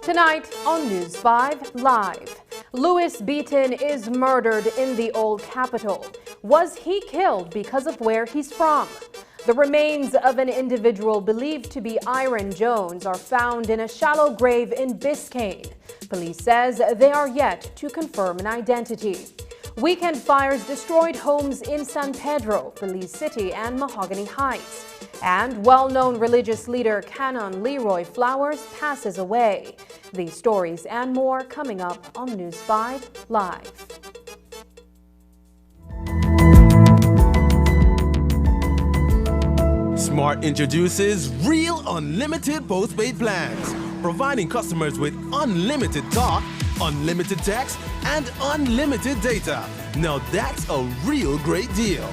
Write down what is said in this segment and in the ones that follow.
Tonight on News 5 Live, Louis Beaton is murdered in the old Capitol. Was he killed because of where he's from? The remains of an individual believed to be Iron Jones are found in a shallow grave in Biscayne. Police says they are yet to confirm an identity. Weekend fires destroyed homes in San Pedro, Belize City, and Mahogany Heights. And well-known religious leader Canon Leroy Flowers passes away. These stories and more coming up on News 5 Live. Smart introduces Real Unlimited Postpaid Plans, providing customers with unlimited talk, unlimited text, and unlimited data. Now that's a real great deal.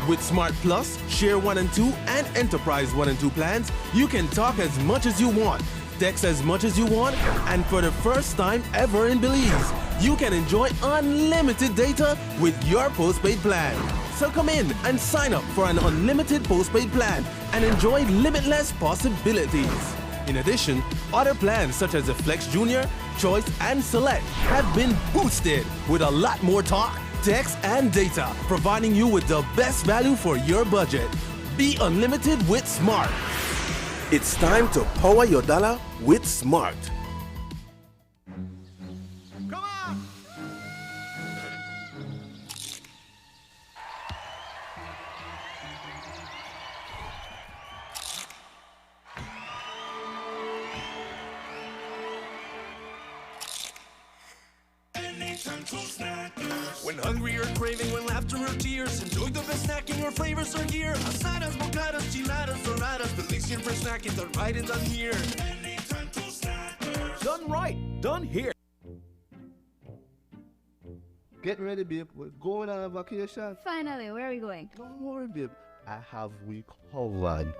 With Smart Plus, Share 1 and 2, and Enterprise 1 and 2 plans, you can talk as much as you want, text as much as you want, and for the first time ever in Belize, you can enjoy unlimited data with your postpaid plan. So come in and sign up for an unlimited postpaid plan and enjoy limitless possibilities. In addition, other plans such as the Flex Junior, Choice, and Select have been boosted with a lot more talk, text, and data, providing you with the best value for your budget. Be unlimited with Smart. It's time to power your dollar with Smart. Come on! When hungry or craving, when laughter or tears, enjoy the best snacking or flavors are here. Asadas, bocadas, chiladas, doradas, Belizean for snacking, done right and done here. Anytime to Snackers. Done right, done here. Get ready, babe. We're going on a vacation. Finally, where are we going? Don't worry, babe. I have we covered.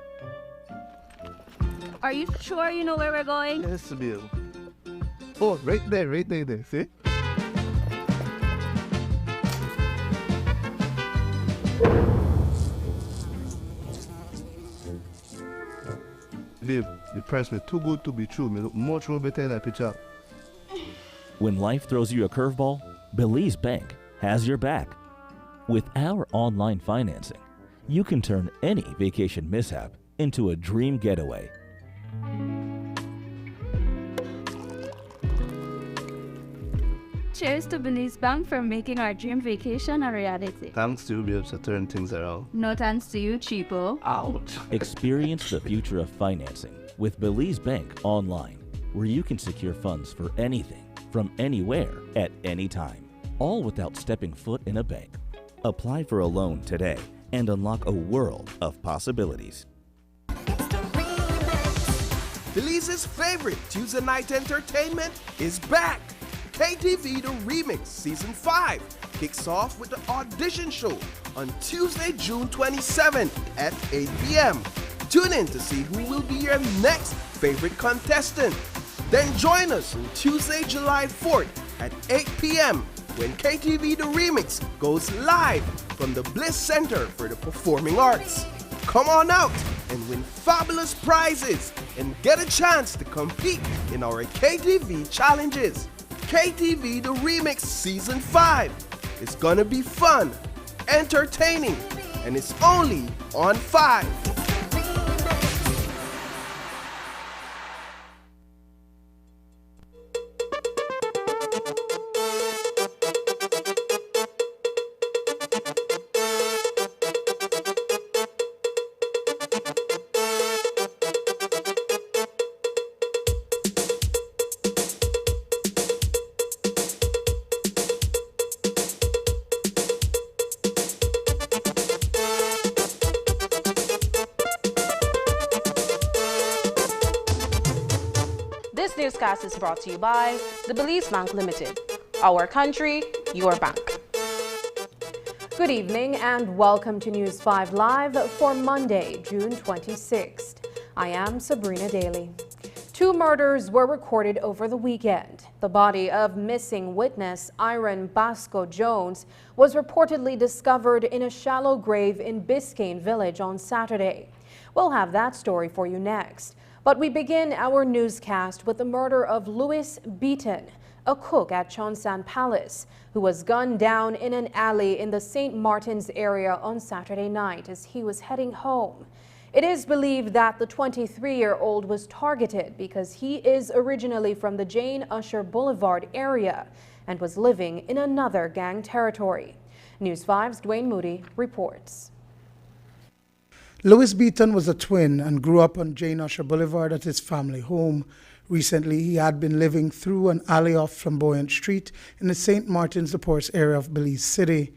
Are you sure you know where we're going? Yes, babe. Oh, right there, see? Babe, the price was too good to be true. Me look much more better in that picture. When life throws you a curveball, Belize Bank has your back. With our online financing, you can turn any vacation mishap into a dream getaway. Cheers to Belize Bank for making our dream vacation a reality. Thanks to you, babe, to turn things around. No thanks to you, cheapo. Out. Experience the future of financing with Belize Bank online, where you can secure funds for anything, from anywhere, at any time, all without stepping foot in a bank. Apply for a loan today and unlock a world of possibilities. Belize's favorite Tuesday night entertainment is back. KTV The Remix Season 5 kicks off with the audition show on Tuesday, June 27th at 8 p.m. Tune in to see who will be your next favorite contestant. Then join us on Tuesday, July 4th at 8 p.m. when KTV The Remix goes live from the Bliss Center for the Performing Arts. Come on out and win fabulous prizes and get a chance to compete in our KTV challenges. KTV The Remix Season 5 is gonna be fun, entertaining, and it's only on 5. This newscast is brought to you by the Belize Bank Limited. Our country, your bank. Good evening and welcome to News 5 Live for Monday, June 26th. I am Sabrina Daly. 2 murders were recorded over the weekend. The body of missing witness Iron Basco Jones was reportedly discovered in a shallow grave in Biscayne Village on Saturday. We'll have that story for you next. But we begin our newscast with the murder of Louis Beaton, a cook at Chonsan Palace, who was gunned down in an alley in the St. Martin's area on Saturday night as he was heading home. It is believed that the 23-year-old was targeted because he is originally from the Jane Usher Boulevard area and was living in another gang territory. News 5's Dwayne Moody reports. Louis Beaton was a twin and grew up on Jane Usher Boulevard at his family home. Recently, he had been living through an alley off Flamboyant Street in the St. Martin's de Ports area of Belize City.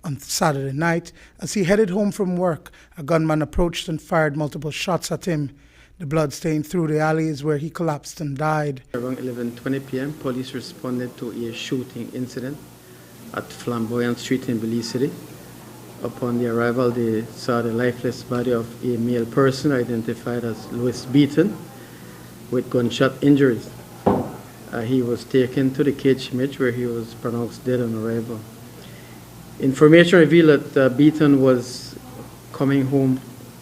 On Saturday night, as he headed home from work, a gunman approached and fired multiple shots at him. The blood stained through the alleys where he collapsed and died. Around 11:20 p.m., police responded to a shooting incident at Flamboyant Street in Belize City. Upon the arrival, they saw the lifeless body of a male person identified as Louis Beaton with gunshot injuries. He was taken to the KHMH where he was pronounced dead on arrival. Information revealed that Beaton was coming home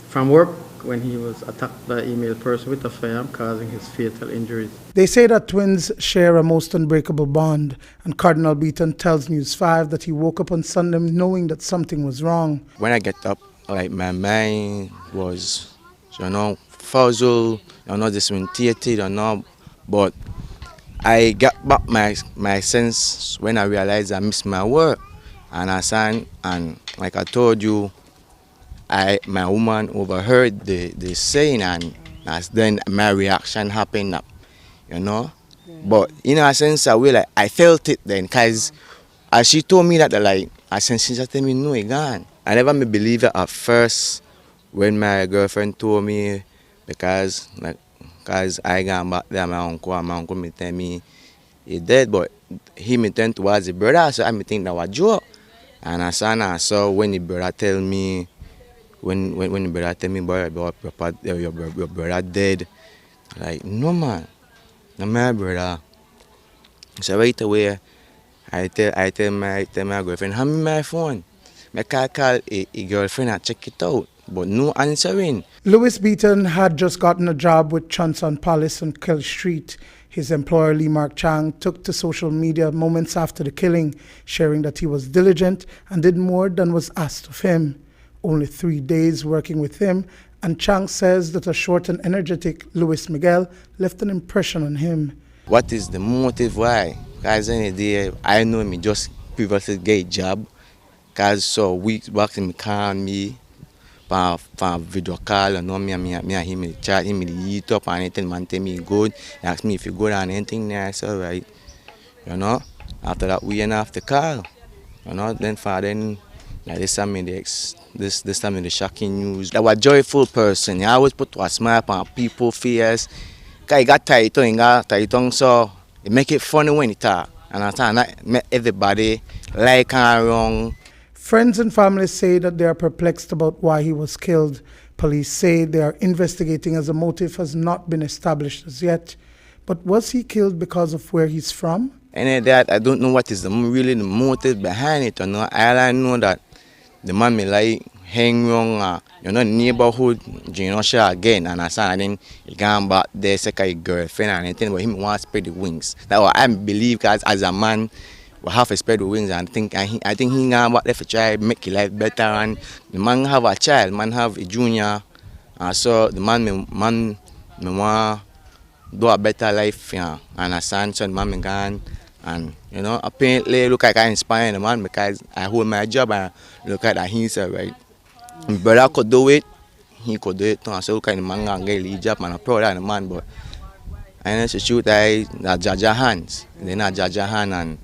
from work when he was attacked by a male person with a firearm, causing his fatal injuries. They say that twins share a most unbreakable bond, and Cardinal Beaton tells News 5 that he woke up on Sunday knowing that something was wrong. When I get up, like my mind was, fuzzled, disorientated, but I got back my sense when I realized I missed my work. And like I told you, my woman overheard the saying, and that's then my reaction happened, But in a sense, I felt it then, because as she told me that, I sense she just told me, no, he gone. I never believe it at first when my girlfriend told me, because I gone back there, my uncle me tell me he dead, but he me turned towards the brother, so I me think that was a joke. And I saw when the brother tell me, when the brother tell me, boy, your brother dead. Like, no man, not my brother. So right away, I tell my girlfriend, hand me my phone. I call a girlfriend and check it out, but no answering. Louis Beaton had just gotten a job with Chonsan Palace on Kell Street. His employer, Lee Mark Chang, took to social media moments after the killing, sharing that he was diligent and did more than was asked of him. Only 3 days working with him, and Chang says that a short and energetic Luis Miguel left an impression on him. What is the motive why? Because any day, I know me just previously get a job, because so weeks back me call me, for video call, me and him chat, him eat up and anything, man tell me good. He ask me if you go down anything there, I said alright. After that we end off the call. Then like this time the shocking news. That was a joyful person. He always put a smile on people's face. Cause he got tight tongue, so he make it funny when he talk. And I make everybody like and wrong. Friends and family say that they are perplexed about why he was killed. Police say they are investigating as a motive has not been established as yet. But was he killed because of where he's from? And that I don't know what is really the motive behind it. All I know that the man may hang wrong, neighborhood, Usher again, and then he gone back there, second his girlfriend and anything, but him want to spread the wings. That's what I believe, because as a man, we have to spread the wings, and I think he gone back there to try to make his life better. And the man have a child, man have a junior, and so the man want do a better life, and a son, so the man gone. And apparently look like I inspire the man, because I hold my job and look at that he's right. My brother could do it, he could do it too. So look at the man and get a job, and I'm proud of the man, but I need to shoot that judge hands. They not judge hand, and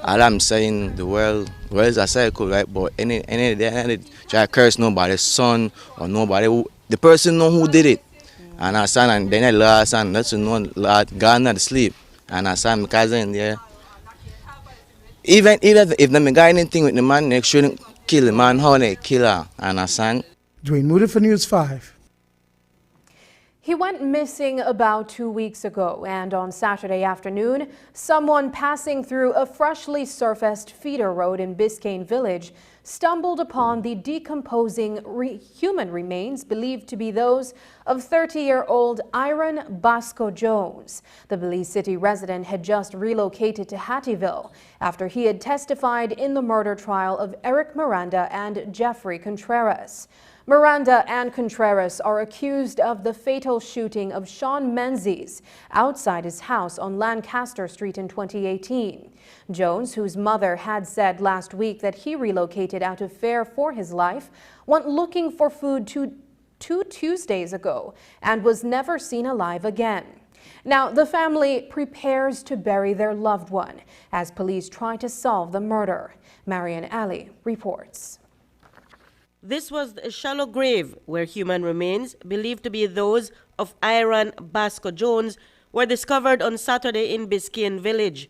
all I'm saying, the world is a cycle, right? But any day try to curse nobody's son or nobody the person know who did it. And our son, and then I last son, let's know Lord God not sleep. And our son, my cousin there. Even if they got anything with the man, they shouldn't kill the man, how they kill her. And our son. Dwayne Moody for News 5. He went missing about 2 weeks ago, and on Saturday afternoon, someone passing through a freshly surfaced feeder road in Biscayne Village stumbled upon the decomposing human remains believed to be those of 30-year-old Iron Basco Jones. The Belize City resident had just relocated to Hattieville after he had testified in the murder trial of Eric Miranda and Jeffrey Contreras. Miranda and Contreras are accused of the fatal shooting of Sean Menzies outside his house on Lancaster Street in 2018. Jones, whose mother had said last week that he relocated out of fear for his life, went looking for food two Tuesdays ago and was never seen alive again. Now, the family prepares to bury their loved one as police try to solve the murder. Marian Ali reports. This was a shallow grave where human remains, believed to be those of Iron Basco Jones, were discovered on Saturday in Biscayne Village.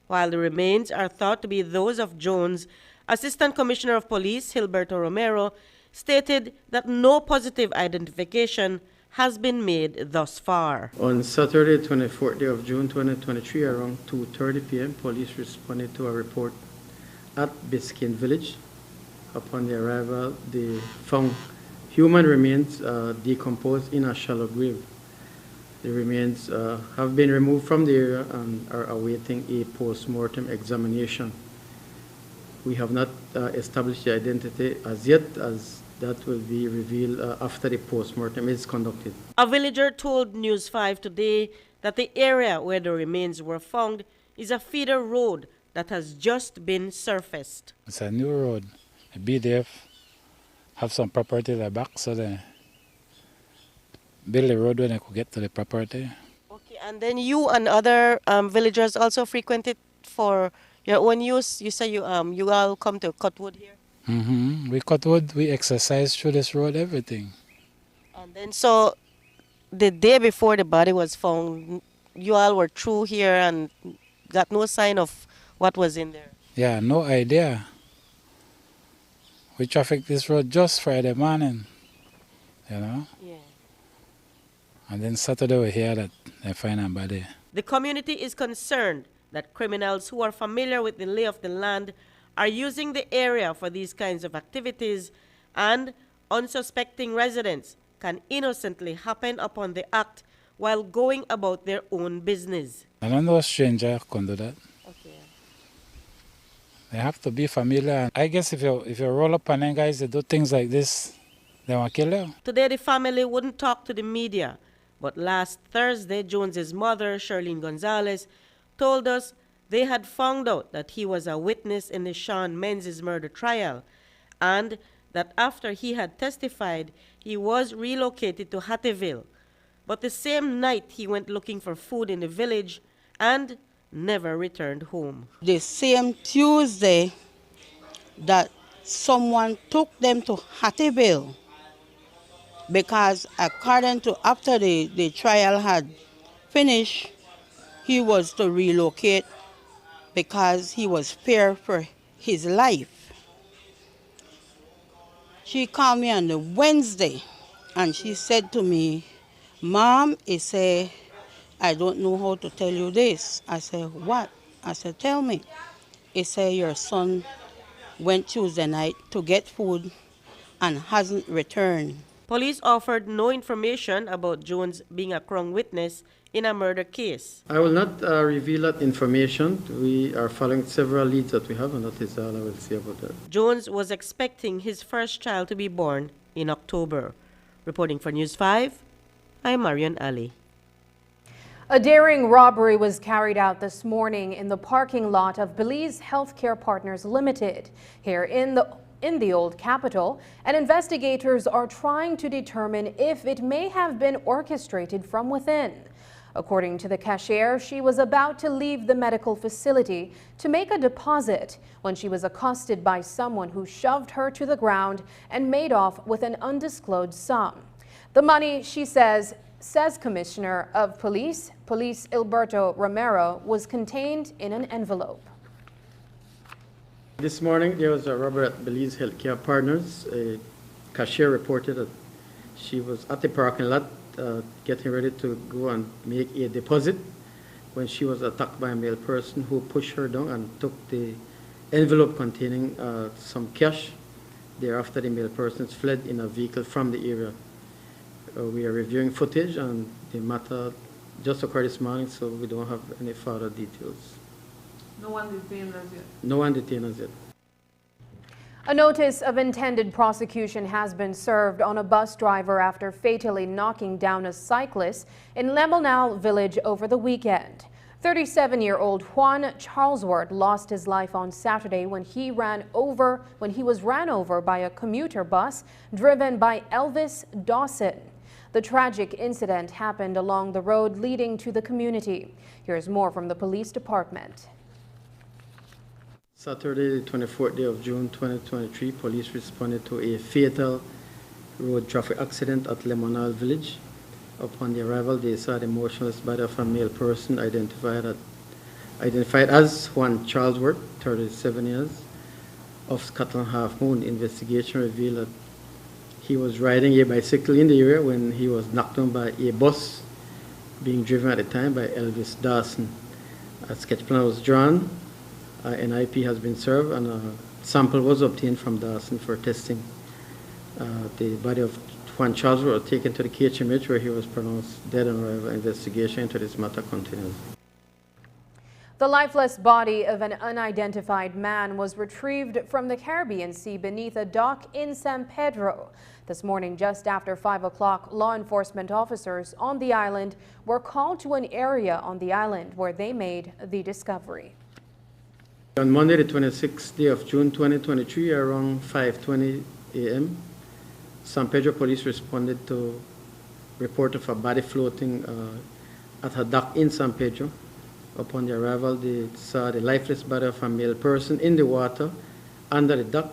While the remains are thought to be those of Jones, Assistant Commissioner of Police Gilberto Romero stated that no positive identification has been made thus far. On Saturday, 24th day of June 2023, around 2:30 p.m., police responded to a report at Biscayne Village. Upon the arrival, they found human remains decomposed in a shallow grave. The remains have been removed from the area and are awaiting a post-mortem examination. We have not established the identity as yet, as that will be revealed after the post-mortem is conducted. A villager told News 5 today that the area where the remains were found is a feeder road that has just been surfaced. It's a new road. The BDF have some property at the back, so they build a road when they could get to the property. Okay, and then you and other villagers also frequent it for your own use? You say you all come to cut wood here? Mm-hmm. We cut wood, we exercise through this road, everything. And then so the day before the body was found, you all were through here and got no sign of what was in there? Yeah, no idea. We traffic this road just Friday morning, you know? Yeah. And then Saturday we hear that they find a body. The community is concerned that criminals who are familiar with the lay of the land are using the area for these kinds of activities, and unsuspecting residents can innocently happen upon the act while going about their own business. I don't know a stranger can do that. Okay. They have to be familiar. I guess if you roll up on them guys, they do things like this, they want to kill you. Today the family wouldn't talk to the media, but last Thursday, Jones's mother, Charlene Gonzalez, told us they had found out that he was a witness in the Sean Menzies murder trial, and that after he had testified, he was relocated to Hattieville. But the same night, he went looking for food in the village and never returned home. The same Tuesday that someone took them to Hattieville, because according to after the trial had finished, he was to relocate because he was feared for his life. She called me on the Wednesday and she said to me, "Mom," he said, "I don't know how to tell you this." I said, "What?" I said, "Tell me." He said, "Your son went Tuesday night to get food and hasn't returned." Police offered no information about Jones being a Crown witness in a murder case. I will not reveal that information. We are following several leads that we have, and that is all I will say about that. Jones was expecting his first child to be born in October. Reporting for News 5, I'm Marian Ali. A daring robbery was carried out this morning in the parking lot of Belize Healthcare Partners Limited here in the Old Capitol, and investigators are trying to determine if it may have been orchestrated from within. According to the cashier, she was about to leave the medical facility to make a deposit when she was accosted by someone who shoved her to the ground and made off with an undisclosed sum. The money, she says Commissioner of Police Gilberto Romero, was contained in an envelope. This morning, there was a robbery at Belize Healthcare Partners. A cashier reported that she was at the parking lot getting ready to go and make a deposit when she was attacked by a male person who pushed her down and took the envelope containing some cash. Thereafter, the male persons fled in a vehicle from the area. We are reviewing footage, and the matter just occurred this morning, so we don't have any further details. No one detained as yet? No one detained as yet. A notice of intended prosecution has been served on a bus driver after fatally knocking down a cyclist in Lemonal village over the weekend. 37-year-old Juan Charlesworth lost his life on Saturday when he was ran over by a commuter bus driven by Elvis Dawson. The tragic incident happened along the road leading to the community. Here's more from the police department. Saturday, the 24th day of June 2023, police responded to a fatal road traffic accident at Lemonal village. Upon the arrival, they saw the motionless body of a male person identified as Juan Charlesworth, 37 years, of Scotland Half Moon. Investigation revealed that he was riding a bicycle in the area when he was knocked down by a bus being driven at the time by Elvis Dawson. A sketch plan was drawn, an IP has been served, and a sample was obtained from Dawson for testing. The body of Juan Charlesworth was taken to the KHMH where he was pronounced dead on arrival. Investigation into this matter continues. The lifeless body of an unidentified man was retrieved from the Caribbean Sea beneath a dock in San Pedro. This morning, just after 5 o'clock, law enforcement officers on the island were called to an area on the island where they made the discovery. On Monday, the 26th day of June 2023, around 5:20 a.m., San Pedro police responded to report of a body floating at a dock in San Pedro. Upon the arrival, they saw the lifeless body of a male person in the water under the dock.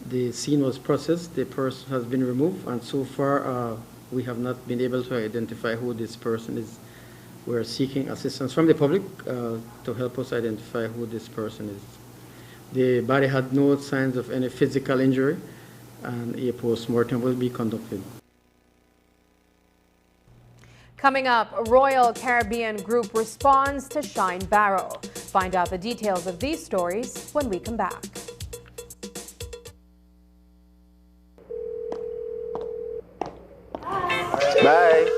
The scene was processed, the person has been removed, and so far we have not been able to identify who this person is. We're seeking assistance from the public to help us identify who this person is. The body had no signs of any physical injury, and a post-mortem will be conducted. Coming up, Royal Caribbean Group responds to Shine Barrow. Find out the details of these stories when we come back. Bye.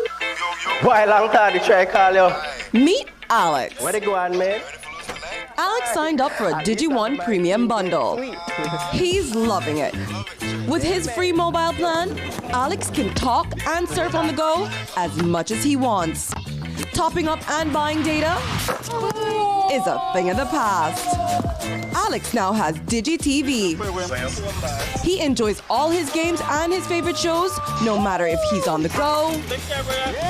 Boy, long time to try call you. Meet Alex. Where they go on, man? Alex signed up for a Digi1 premium bundle. He's loving it. With his free mobile plan, Alex can talk and surf on the go as much as he wants. Topping up and buying data is a thing of the past. Alex now has DigiTV. He enjoys all his games and his favorite shows, no matter if he's on the go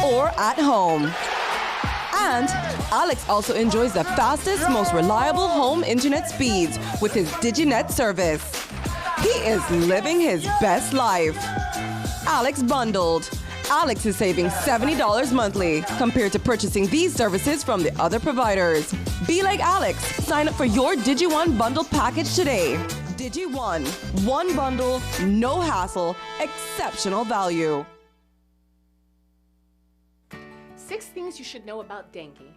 or at home. And Alex also enjoys the fastest, most reliable home internet speeds with his DigiNet service. He is living his best life. Alex bundled. Alex is saving $70 monthly compared to purchasing these services from the other providers. Be like Alex. Sign up for your Digi1 bundle package today. Digi1. One bundle, no hassle, exceptional value. 6 things you should know about dengue.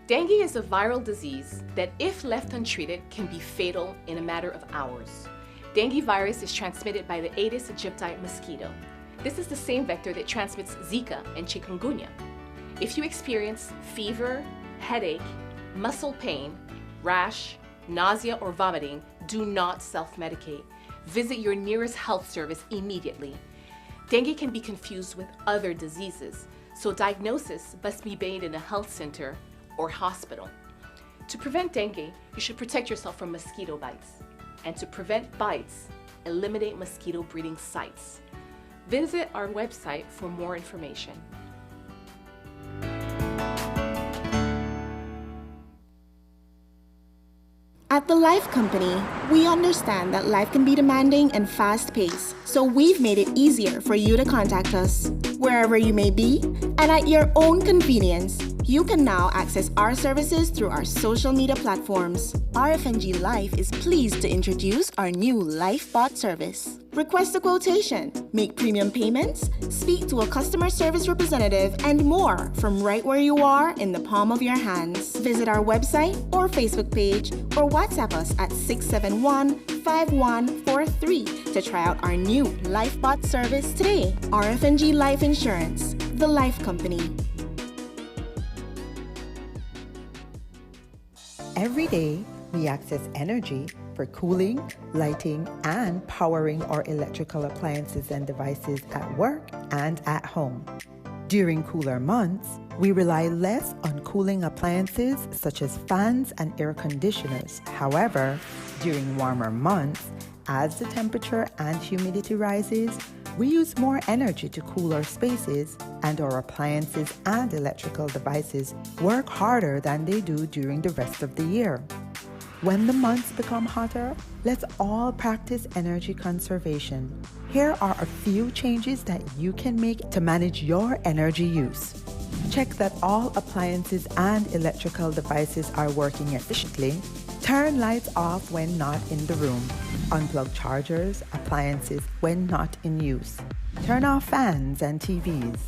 Dengue is a viral disease that, if left untreated, can be fatal in a matter of hours. Dengue virus is transmitted by the Aedes aegypti mosquito. This is the same vector that transmits Zika and chikungunya. If you experience fever, headache, muscle pain, rash, nausea, or vomiting, do not self-medicate. Visit your nearest health service immediately. Dengue can be confused with other diseases, so diagnosis must be made in a health center or hospital. To prevent dengue, you should protect yourself from mosquito bites. And to prevent bites, eliminate mosquito breeding sites. Visit our website for more information. At The Life Company, we understand that life can be demanding and fast-paced, so we've made it easier for you to contact us. Wherever you may be, and at your own convenience, You can now access our services through our social media platforms. RFNG Life is pleased to introduce our new LifeBot service. Request a quotation, make premium payments, speak to a customer service representative, and more from right where you are in the palm of your hands. Visit our website or Facebook page or WhatsApp us at 671-5143 to try out our new LifeBot service today. RFNG Life Insurance, the life company. Every day, we access energy for cooling, lighting, and powering our electrical appliances and devices at work and at home. During cooler months, we rely less on cooling appliances such as fans and air conditioners. However, during warmer months, as the temperature and humidity rises, we use more energy to cool our spaces, and our appliances and electrical devices work harder than they do during the rest of the year. When the months become hotter, let's all practice energy conservation. Here are a few changes that you can make to manage your energy use. Check that all appliances and electrical devices are working efficiently. Turn lights off when not in the room. Unplug chargers, appliances when not in use. Turn off fans and TVs.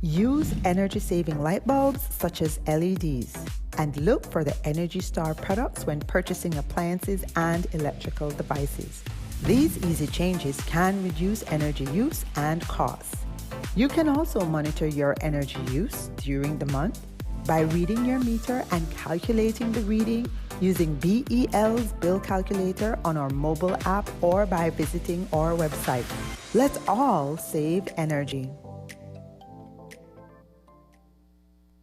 Use energy-saving light bulbs such as LEDs. And look for the Energy Star products when purchasing appliances and electrical devices. These easy changes can reduce energy use and costs. You can also monitor your energy use during the month by reading your meter and calculating the reading using BEL's bill calculator on our mobile app or by visiting our website. Let's all save energy.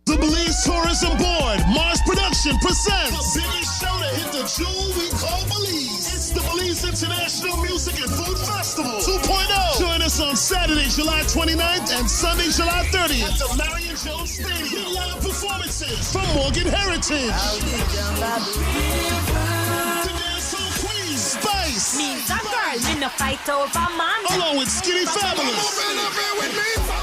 The Belize Tourism Board, Mars Production presents the biggest show to hit the jewel we call Belize. It's the Belize International Music and Food Festival 2.0. Join us on Saturday, July 29th and Sunday, July 30th at the Marion Jones Stadium. With live performances from Morgan Heritage. Spice. Means a girl, me no fight over man. Along with Skinny Fabulous.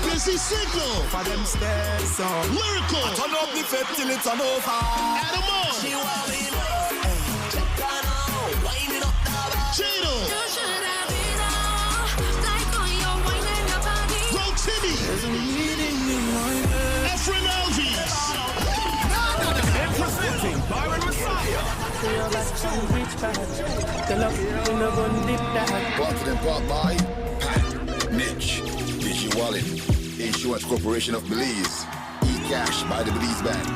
Busy Signal. For them stairs, so. Lyrical. I turn up the fed till it's an over. Adam on. She want me love. Check on out. Winding up the bar. Jado. You should have been out. Like when you're winding your body. Bro Timmy. There's a meeting in my head. Efren Alves. And presenting Byron Messiah. Brought to them brought by Pat, Mitch, Digi Wallet, Insurance Corporation of Belize, E-Cash by the Belize Bank,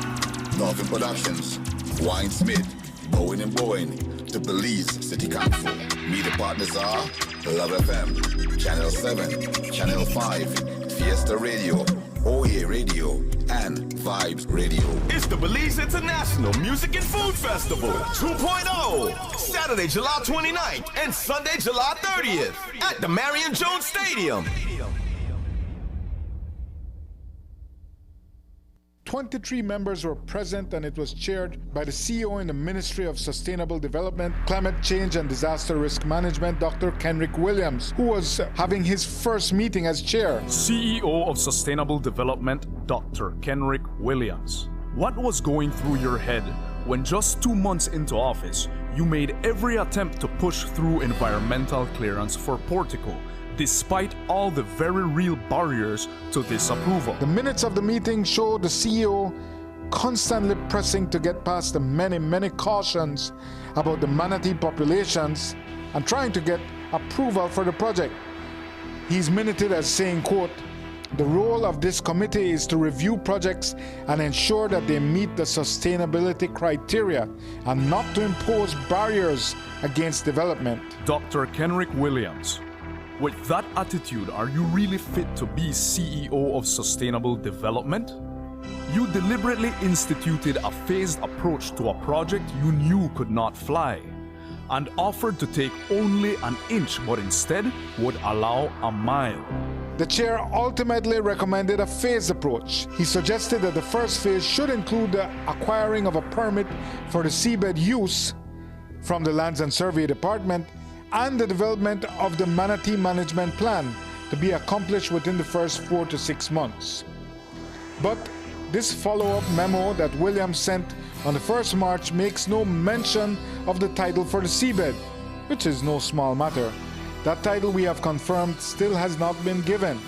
Northern Productions, Wine Smith, Bowen and Bowen, the Belize City Council. Media partners are Love FM, Channel 7, Channel 5, Fiesta Radio, Oye Radio, and Vibes Radio. It's the Belize International Music and Food Festival 2.0. Saturday, July 29th and Sunday, July 30th at the Marion Jones Stadium. 23 members were present, and it was chaired by the CEO in the Ministry of Sustainable Development, Climate Change and Disaster Risk Management, Dr. Kenrick Williams, who was having his first meeting as chair. CEO of Sustainable Development, Dr. Kenrick Williams. What was going through your head when just 2 months into office, you made every attempt to push through environmental clearance for Portico, despite all the very real barriers to this approval? The minutes of the meeting show the CEO constantly pressing to get past the many cautions about the manatee populations and trying to get approval for the project. He's minuted as saying, quote, "The role of this committee is to review projects and ensure that they meet the sustainability criteria and not to impose barriers against development." Dr. Kenrick Williams, with that attitude, are you really fit to be CEO of Sustainable Development? You deliberately instituted a phased approach to a project you knew could not fly, and offered to take only an inch but instead would allow a mile. The chair ultimately recommended a phased approach. He suggested that the first phase should include the acquiring of a permit for the seabed use from the Lands and Survey Department and the development of the manatee management plan to be accomplished within the first 4 to 6 months. But This follow-up memo that Williams sent on the 1st March makes no mention of the title for the seabed, which is no small matter. That title, we have confirmed, still has not been given.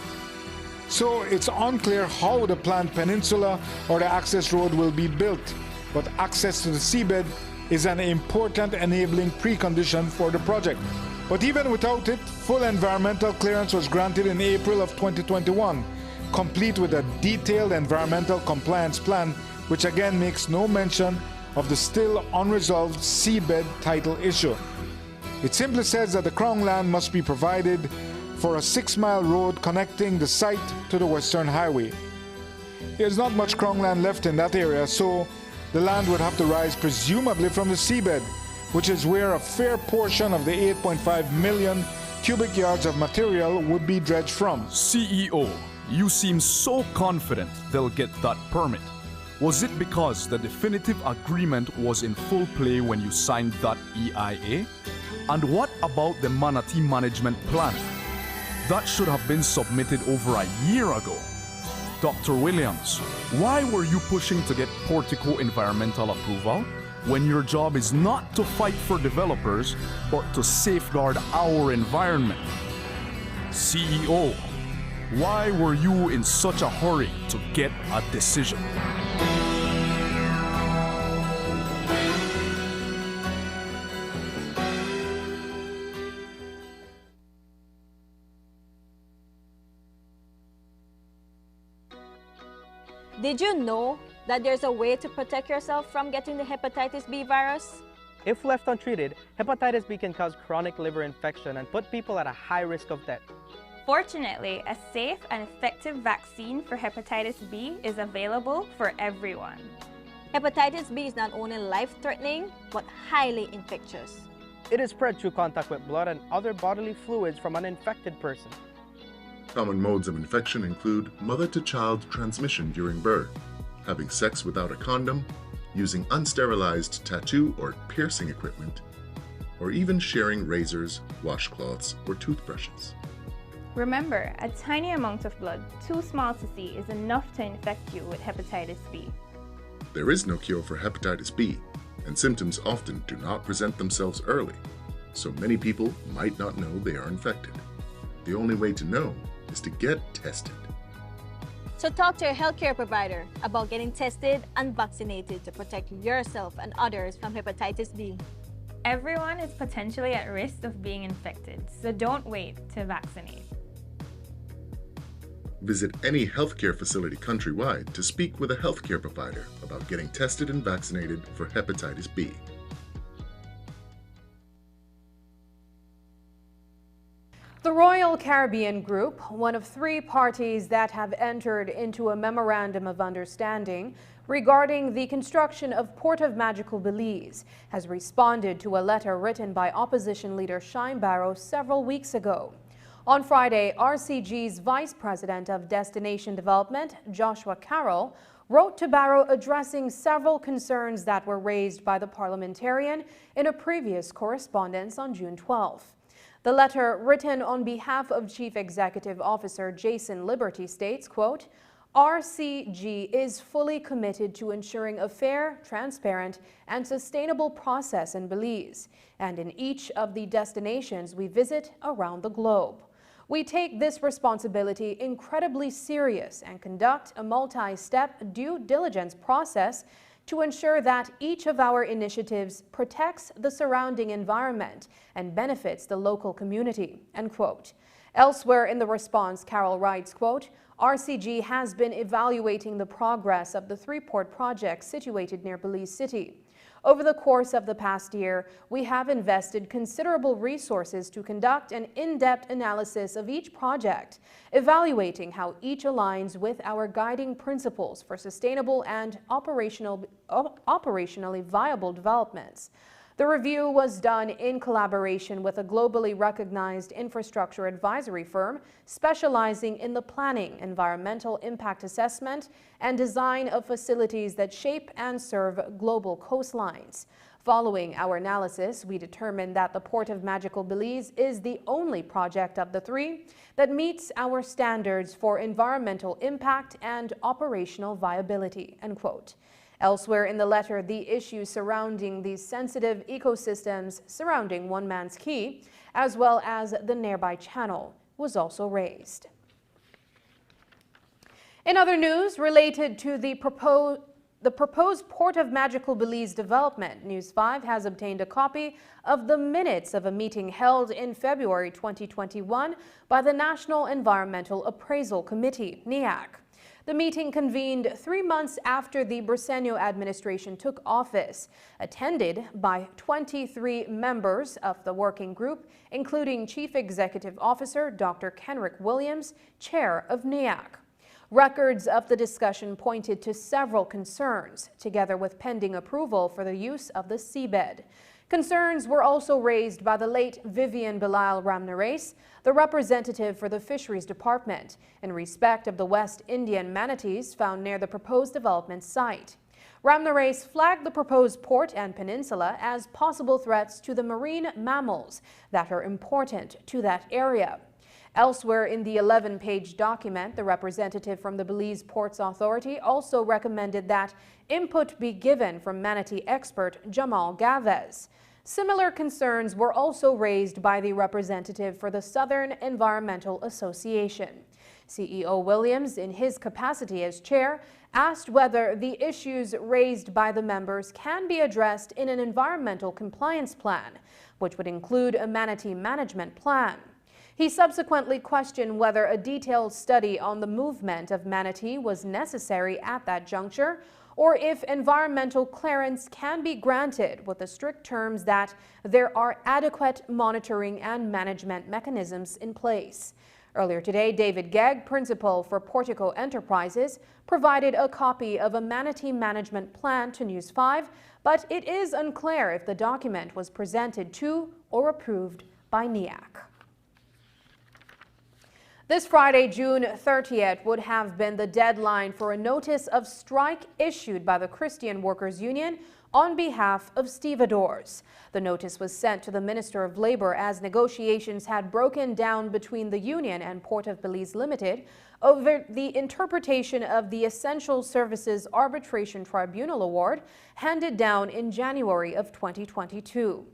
So it's unclear how the planned peninsula or the access road will be built, but access to the seabed is an important enabling precondition for the project. But even without it, full environmental clearance was granted in April of 2021, complete with a detailed environmental compliance plan, which again makes no mention of the still unresolved seabed title issue. It simply says that the Crown land must be provided for a 6-mile road connecting the site to the Western Highway. There's not much Crown land left in that area, so the land would have to rise presumably from the seabed, which is where a fair portion of the 8.5 million cubic yards of material would be dredged from. CEO, you seem so confident they'll get that permit. Was it because the definitive agreement was in full play when you signed that EIA? And what about the Manatee Management Plan? That should have been submitted over a year ago. Dr. Williams, why were you pushing to get Portico environmental approval when your job is not to fight for developers, but to safeguard our environment? CEO, why were you in such a hurry to get a decision? Did you know that there's a way to protect yourself from getting the hepatitis B virus? If left untreated, hepatitis B can cause chronic liver infection and put people at a high risk of death. Fortunately, a safe and effective vaccine for hepatitis B is available for everyone. Hepatitis B is not only life-threatening, but highly infectious. It is spread through contact with blood and other bodily fluids from an infected person. Common modes of infection include mother-to-child transmission during birth, having sex without a condom, using unsterilized tattoo or piercing equipment, or even sharing razors, washcloths, or toothbrushes. Remember, a tiny amount of blood, too small to see, is enough to infect you with hepatitis B. There is no cure for hepatitis B, and symptoms often do not present themselves early, so many people might not know they are infected. The only way to know is to get tested. So talk to your healthcare provider about getting tested and vaccinated to protect yourself and others from hepatitis B. Everyone is potentially at risk of being infected, so don't wait to vaccinate. Visit any healthcare facility countrywide to speak with a healthcare provider about getting tested and vaccinated for hepatitis B. The Royal Caribbean Group, one of 3 parties that have entered into a memorandum of understanding regarding the construction of Port of Magical Belize, has responded to a letter written by opposition leader Shine Barrow several weeks ago. On Friday, RCG's Vice President of Destination Development, Joshua Carroll, wrote to Barrow addressing several concerns that were raised by the parliamentarian in a previous correspondence on June 12th. The letter, written on behalf of Chief Executive Officer Jason Liberty, states, quote, RCG is fully committed to ensuring a fair, transparent, and sustainable process in Belize and in each of the destinations we visit around the globe. We take this responsibility incredibly serious and conduct a multi-step due diligence process to ensure that each of our initiatives protects the surrounding environment and benefits the local community, end quote. Elsewhere in the response, Carroll writes, quote, RCG has been evaluating the progress of the 3-port projects situated near Belize City. Over the course of the past year, we have invested considerable resources to conduct an in-depth analysis of each project, evaluating how each aligns with our guiding principles for sustainable and operationally viable developments. The review was done in collaboration with a globally recognized infrastructure advisory firm specializing in the planning, environmental impact assessment, and design of facilities that shape and serve global coastlines. Following our analysis, we determined that the Port of Magical Belize is the only project of the three that meets our standards for environmental impact and operational viability, end quote. Elsewhere in the letter, the issues surrounding the sensitive ecosystems surrounding One Man's Key, as well as the nearby channel, was also raised. In other news related to the proposed Port of Magical Belize development, News 5 has obtained a copy of the minutes of a meeting held in February 2021 by the National Environmental Appraisal Committee, NEAC. The meeting convened 3 months after the Briceño administration took office, attended by 23 members of the working group, including Chief Executive Officer Dr. Kenrick Williams, chair of NEAC. Records of the discussion pointed to several concerns, together with pending approval for the use of the seabed. Concerns were also raised by the late Vivian Bilal Ramnareis, the representative for the Fisheries Department, in respect of the West Indian manatees found near the proposed development site. Ramnareis flagged the proposed port and peninsula as possible threats to the marine mammals that are important to that area. Elsewhere in the 11-page document, the representative from the Belize Ports Authority also recommended that input be given from manatee expert Jamal Gavez. Similar concerns were also raised by the representative for the Southern Environmental Association. CEO Williams, in his capacity as chair, asked whether the issues raised by the members can be addressed in an environmental compliance plan, which would include a manatee management plan. He subsequently questioned whether a detailed study on the movement of manatee was necessary at that juncture, or if environmental clearance can be granted with the strict terms that there are adequate monitoring and management mechanisms in place. Earlier today, David Gegg, principal for Portico Enterprises, provided a copy of a manatee management plan to News 5, but it is unclear if the document was presented to or approved by NEAC. This Friday, June 30th, would have been the deadline for a notice of strike issued by the Christian Workers Union on behalf of stevedores. The notice was sent to the Minister of Labor as negotiations had broken down between the union and Port of Belize Limited over the interpretation of the Essential Services Arbitration Tribunal Award handed down in January of 2022.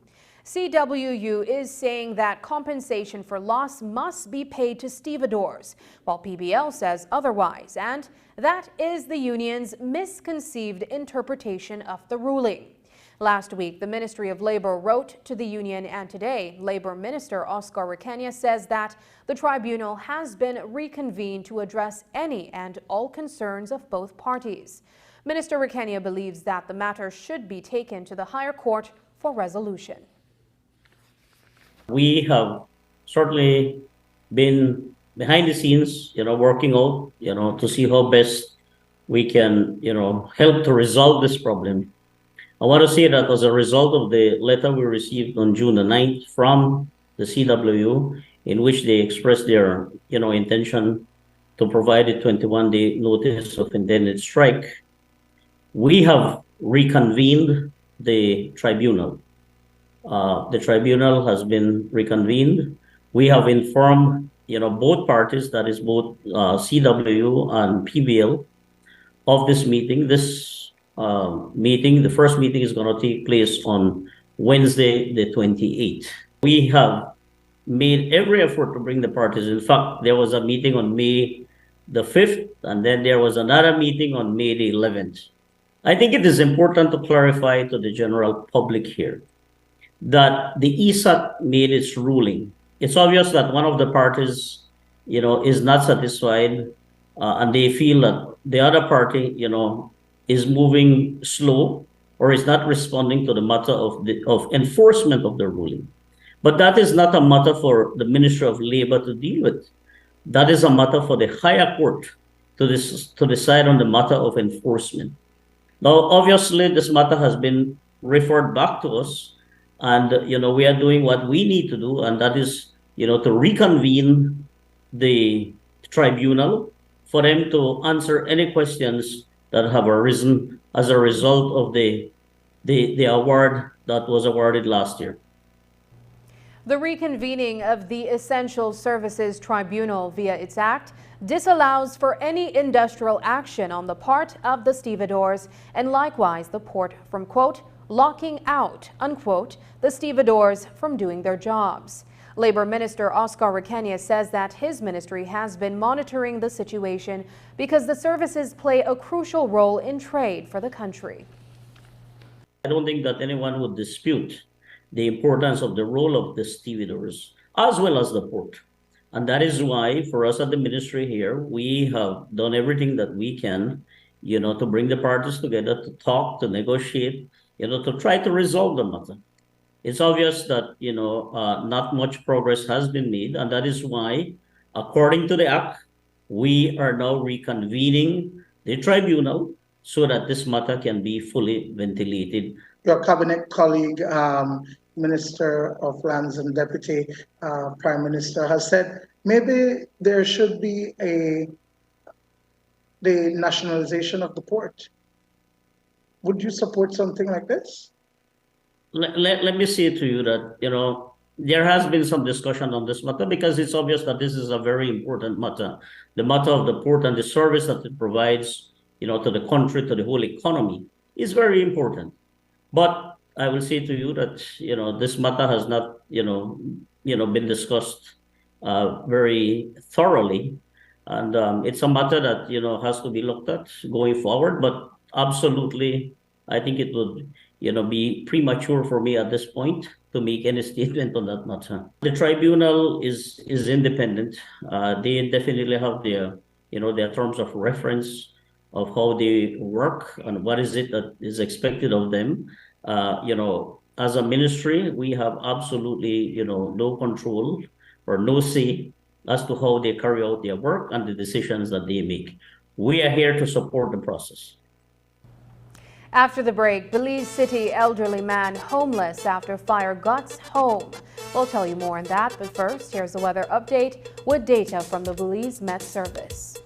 CWU is saying that compensation for loss must be paid to stevedores, while PBL says otherwise, and that is the union's misconceived interpretation of the ruling. Last week, the Ministry of Labor wrote to the union, and today, Labor Minister Oscar Requena says that the tribunal has been reconvened to address any and all concerns of both parties. Minister Requena believes that the matter should be taken to the higher court for resolution. We have certainly been behind the scenes, working out, to see how best we can, help to resolve this problem. I want to say that as a result of the letter we received on June the 9th from the CWU, in which they expressed their, intention to provide a 21-day notice of intended strike, we have reconvened the tribunal. The tribunal has been reconvened. We have informed, both parties, that is both CWU and PBL, of this meeting. This meeting, the first meeting, is going to take place on Wednesday, the 28th. We have made every effort to bring the parties. In fact, there was a meeting on May the 5th, and then there was another meeting on May the 11th. I think it is important to clarify to the general public here that the ESAT made its ruling. It's obvious that one of the parties, is not satisfied, and they feel that the other party, is moving slow or is not responding to the matter of enforcement of the ruling. But that is not a matter for the Ministry of Labor to deal with. That is a matter for the higher court to decide on the matter of enforcement. Now, obviously, this matter has been referred back to us, and, we are doing what we need to do, and that is, to reconvene the tribunal for them to answer any questions that have arisen as a result of the award that was awarded last year. The reconvening of the Essential Services Tribunal via its act disallows for any industrial action on the part of the stevedores and likewise the port from, quote, locking out, unquote, the stevedores from doing their jobs. Labor Minister Oscar Requena says that his ministry has been monitoring the situation because the services play a crucial role in trade for the country. I don't think that anyone would dispute the importance of the role of the stevedores as well as the port. And that is why for us at the ministry here, we have done everything that we can, to bring the parties together, to talk, to negotiate, to try to resolve the matter. It's obvious that, not much progress has been made. And that is why, according to the act, we are now reconvening the tribunal so that this matter can be fully ventilated. Your cabinet colleague, Minister of Lands and Deputy Prime Minister, has said maybe there should be the nationalization of the port. Would you support something like this? Let me say to you that, there has been some discussion on this matter because it's obvious that this is a very important matter. The matter of the port and the service that it provides, to the country, to the whole economy is very important. But I will say to you that, this matter has not, been discussed very thoroughly. And it's a matter that, has to be looked at going forward. But absolutely, I think it would, be premature for me at this point to make any statement on that matter. The tribunal is independent. They definitely have their terms of reference of how they work and what is it that is expected of them. As a ministry, we have absolutely, no control or no say as to how they carry out their work and the decisions that they make. We are here to support the process. After the break, Belize City elderly man homeless after fire guts home. We'll tell you more on that, but first, here's the weather update with data from the Belize Met Service.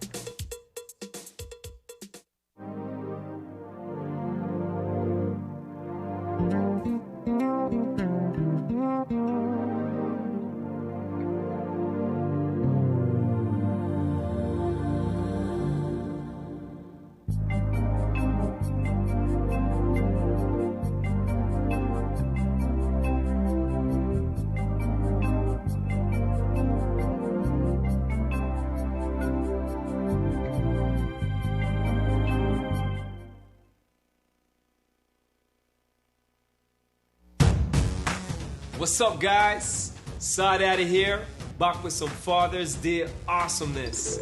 What's up, guys? Saw Daddy here, back with some Father's Day awesomeness.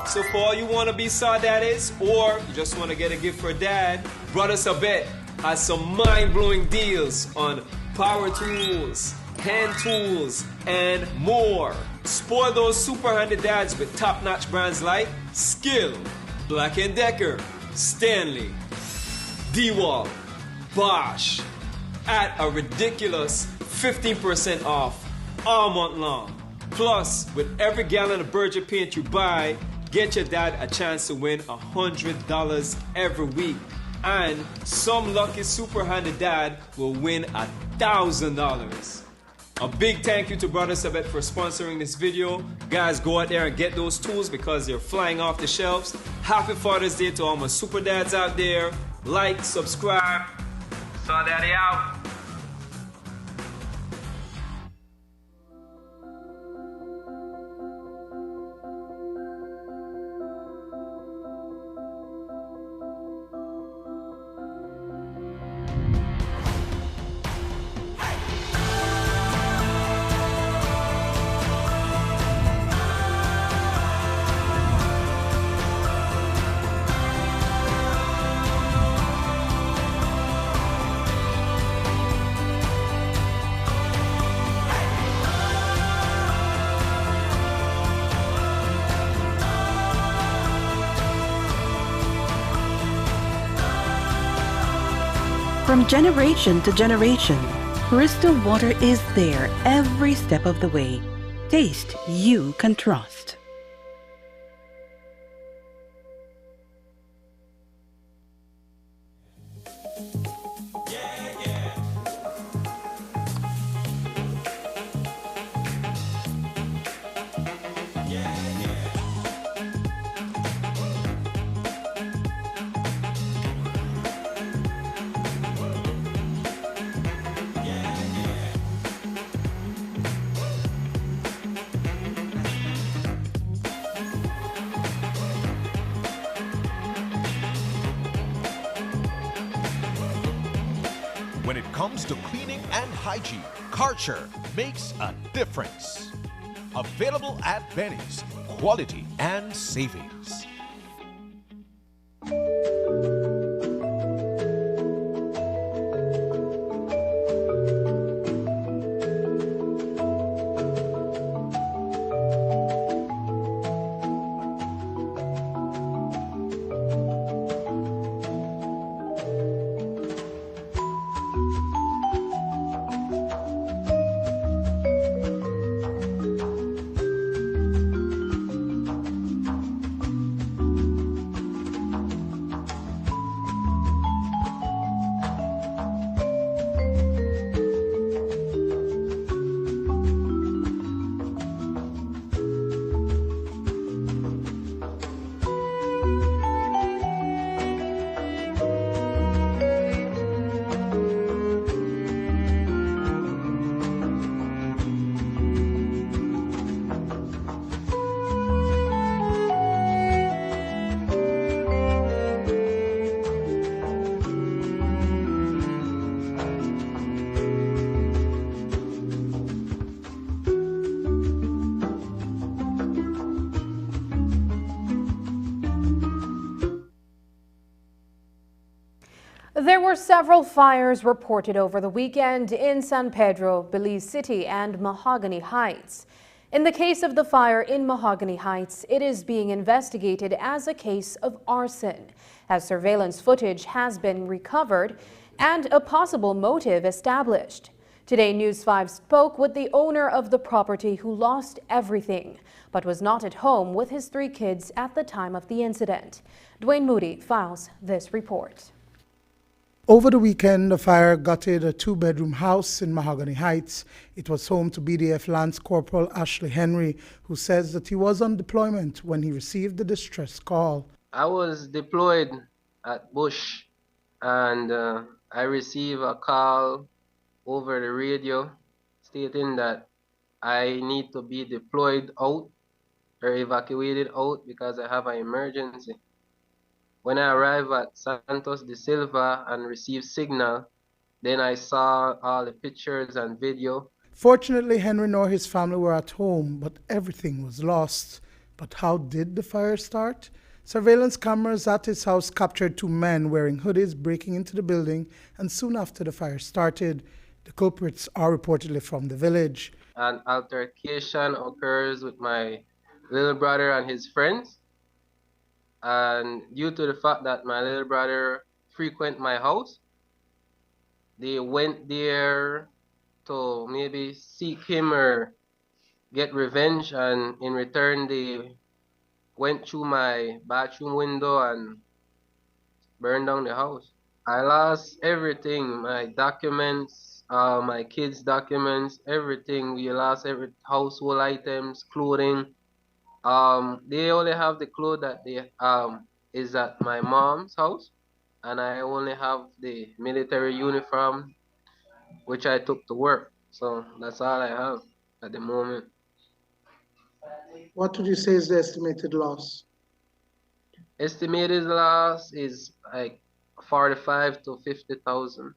So for all you wanna-be Saw Daddies, or you just wanna get a gift for Dad, Brothers A Bet has some mind-blowing deals on power tools, hand tools, and more. Spoil those super handy dads with top-notch brands like Skill, Black & Decker, Stanley, DeWalt, Bosch, at a ridiculous 15% off all month long. Plus, with every gallon of Berger paint you buy, get your dad a chance to win $100 every week. And some lucky super handy dad will win $1,000. A big thank you to Brothers A Bet for sponsoring this video. Guys, go out there and get those tools because they're flying off the shelves. Happy Father's Day to all my super dads out there. Like, subscribe. Saw Daddy out. From generation to generation, Bristol Water is there every step of the way. Taste you can trust. When it comes to cleaning and hygiene, Karcher makes a difference. Available at Benny's. Quality and savings. There were several fires reported over the weekend in San Pedro, Belize City, and Mahogany Heights. In the case of the fire in Mahogany Heights, it is being investigated as a case of arson, as surveillance footage has been recovered and a possible motive established. Today, News 5 spoke with the owner of the property who lost everything, but was not at home with his 3 kids at the time of the incident. Dwayne Moody files this report. Over the weekend, the fire gutted a 2-bedroom house in Mahogany Heights. It was home to BDF Lance Corporal Ashley Henry, who says that he was on deployment when he received the distress call. I was deployed at Bush, and I received a call over the radio stating that I need to be deployed out or evacuated out because I have an emergency. When I arrived at Santos de Silva and received signal, then I saw all the pictures and video. Fortunately, Henry nor his family were at home, but everything was lost. But how did the fire start? Surveillance cameras at his house captured 2 men wearing hoodies breaking into the building, and soon after the fire started, the culprits are reportedly from the village. An altercation occurs with my little brother and his friends. And due to the fact that my little brother frequent my house, they went there to maybe seek him or get revenge, and in return they went through my bathroom window and burned down the house. I lost everything, my documents, my kids' documents, everything. We lost every household items, clothing. They only have the clothes that they is at my mom's house, and I only have the military uniform which I took to work. So that's all I have at the moment. What would you say is the estimated loss? Estimated loss is like 45 to 50,000.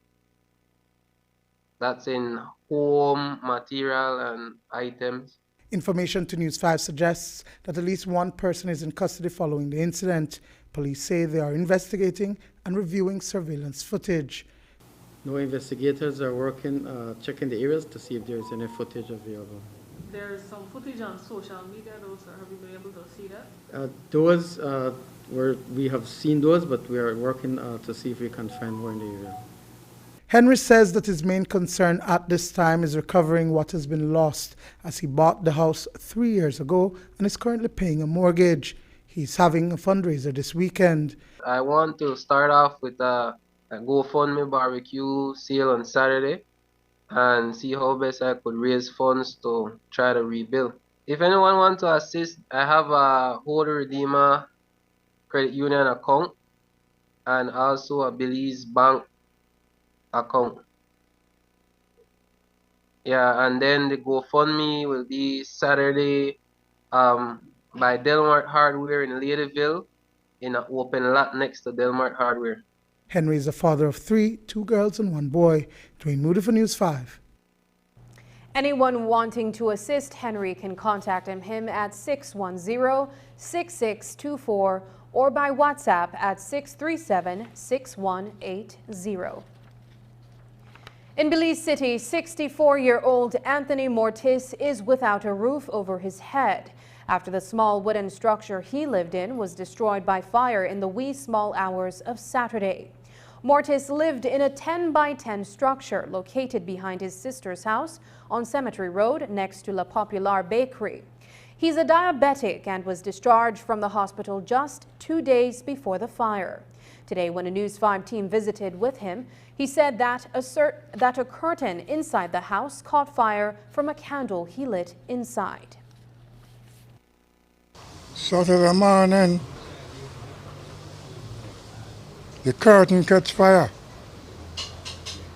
That's in home material and items. Information to News 5 suggests that at least 1 person is in custody following the incident. Police say they are investigating and reviewing surveillance footage. No, investigators are working, checking the areas to see if there is any footage available. There is some footage on social media, though, sir. Have you been able to see that? Those, we have seen those, but we are working to see if we can find more in the area. Henry says that his main concern at this time is recovering what has been lost, as he bought the house 3 years ago and is currently paying a mortgage. He's having a fundraiser this weekend. I want to start off with a GoFundMe barbecue sale on Saturday and see how best I could raise funds to try to rebuild. If anyone wants to assist, I have a Hold Redeemer credit union account and also a Belize bank account. Yeah, and then the GoFundMe will be Saturday by Delmart Hardware in Ladyville in an open lot next to Delmart Hardware. Henry is a father of 3, 2 girls and 1 boy. Dwayne Moody for News 5. Anyone wanting to assist Henry can contact him at 610-6624 or by WhatsApp at 637-6180. In Belize City, 64-year-old Anthony Mortis is without a roof over his head after the small wooden structure he lived in was destroyed by fire in the wee small hours of Saturday. Mortis lived in a 10-by-10 structure located behind his sister's house on Cemetery Road next to La Popular Bakery. He's a diabetic and was discharged from the hospital just 2 days before the fire. Today, when a News 5 team visited with him, he said that a curtain inside the house caught fire from a candle he lit inside. Saturday morning, the curtain catch fire.